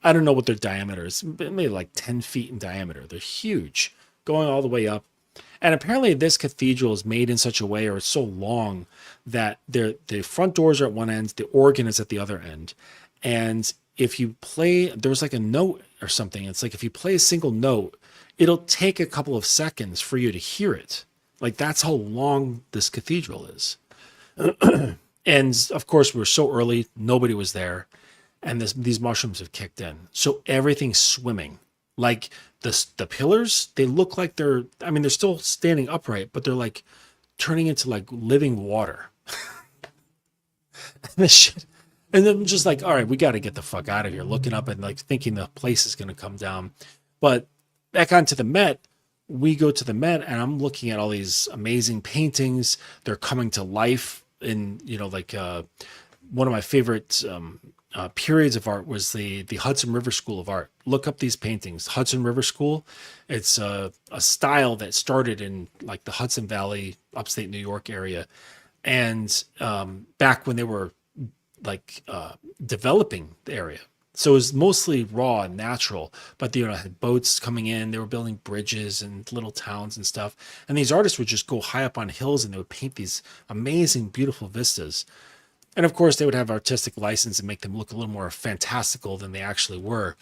I don't know what their diameter is, maybe like 10 feet in diameter. They're huge, going all the way up. And apparently this cathedral is made in such a way, or it's so long, that the front doors are at one end, the organ is at the other end. And if you play, there's like a note or something. It's like if you play a single note, it'll take a couple of seconds for you to hear it. Like that's how long this cathedral is. And of course, we were so early, nobody was there. And these mushrooms have kicked in. So everything's swimming. Like the pillars, they look like they're still standing upright, but they're like turning into like living water. And this shit. And then just like, all right, we got to get the fuck out of here. Looking up and like thinking the place is going to come down. But back onto the Met, we go to the Met and I'm looking at all these amazing paintings. They're coming to life in, one of my favorite periods of art was the Hudson River School of Art. Look up these paintings. Hudson River School. It's a style that started in like the Hudson Valley, upstate New York area. And back when they were developing the area. So it was mostly raw and natural, but had boats coming in, they were building bridges and little towns and stuff. And these artists would just go high up on hills and they would paint these amazing, beautiful vistas. And of course they would have artistic license and make them look a little more fantastical than they actually were.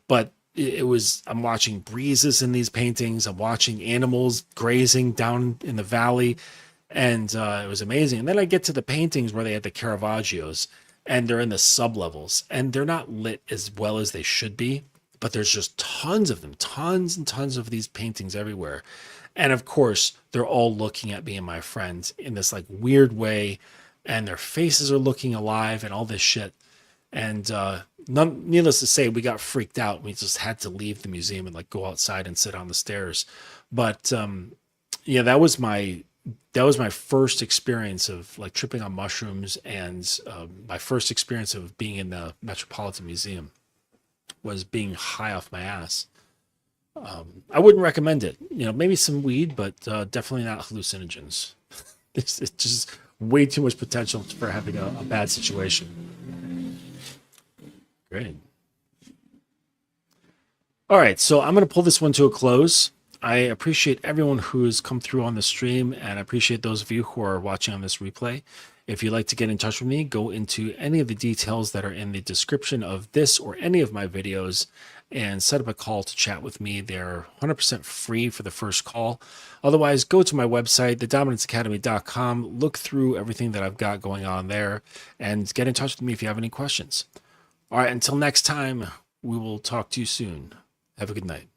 But I'm watching breezes in these paintings. I'm watching animals grazing down in the valley. And it was amazing. And then I get to the paintings where they had the Caravaggios, and they're in the sublevels, and they're not lit as well as they should be, but there's just tons of them, tons and tons of these paintings everywhere. And of course, they're all looking at me and my friends in this like weird way, and their faces are looking alive and all this shit. And needless to say, we got freaked out. We just had to leave the museum and like go outside and sit on the stairs. But that was my first experience of like tripping on mushrooms, and my first experience of being in the Metropolitan Museum was being high off my ass. I wouldn't recommend it. Maybe some weed, but definitely not hallucinogens. It's just way too much potential for having a bad situation. Great. All right, so I'm going to pull this one to a close. I appreciate everyone who's come through on the stream, and I appreciate those of you who are watching on this replay. If you'd like to get in touch with me, go into any of the details that are in the description of this or any of my videos and set up a call to chat with me. They're 100% free for the first call. Otherwise, go to my website, thedominanceacademy.com, look through everything that I've got going on there, and get in touch with me if you have any questions. All right, until next time, we will talk to you soon. Have a good night.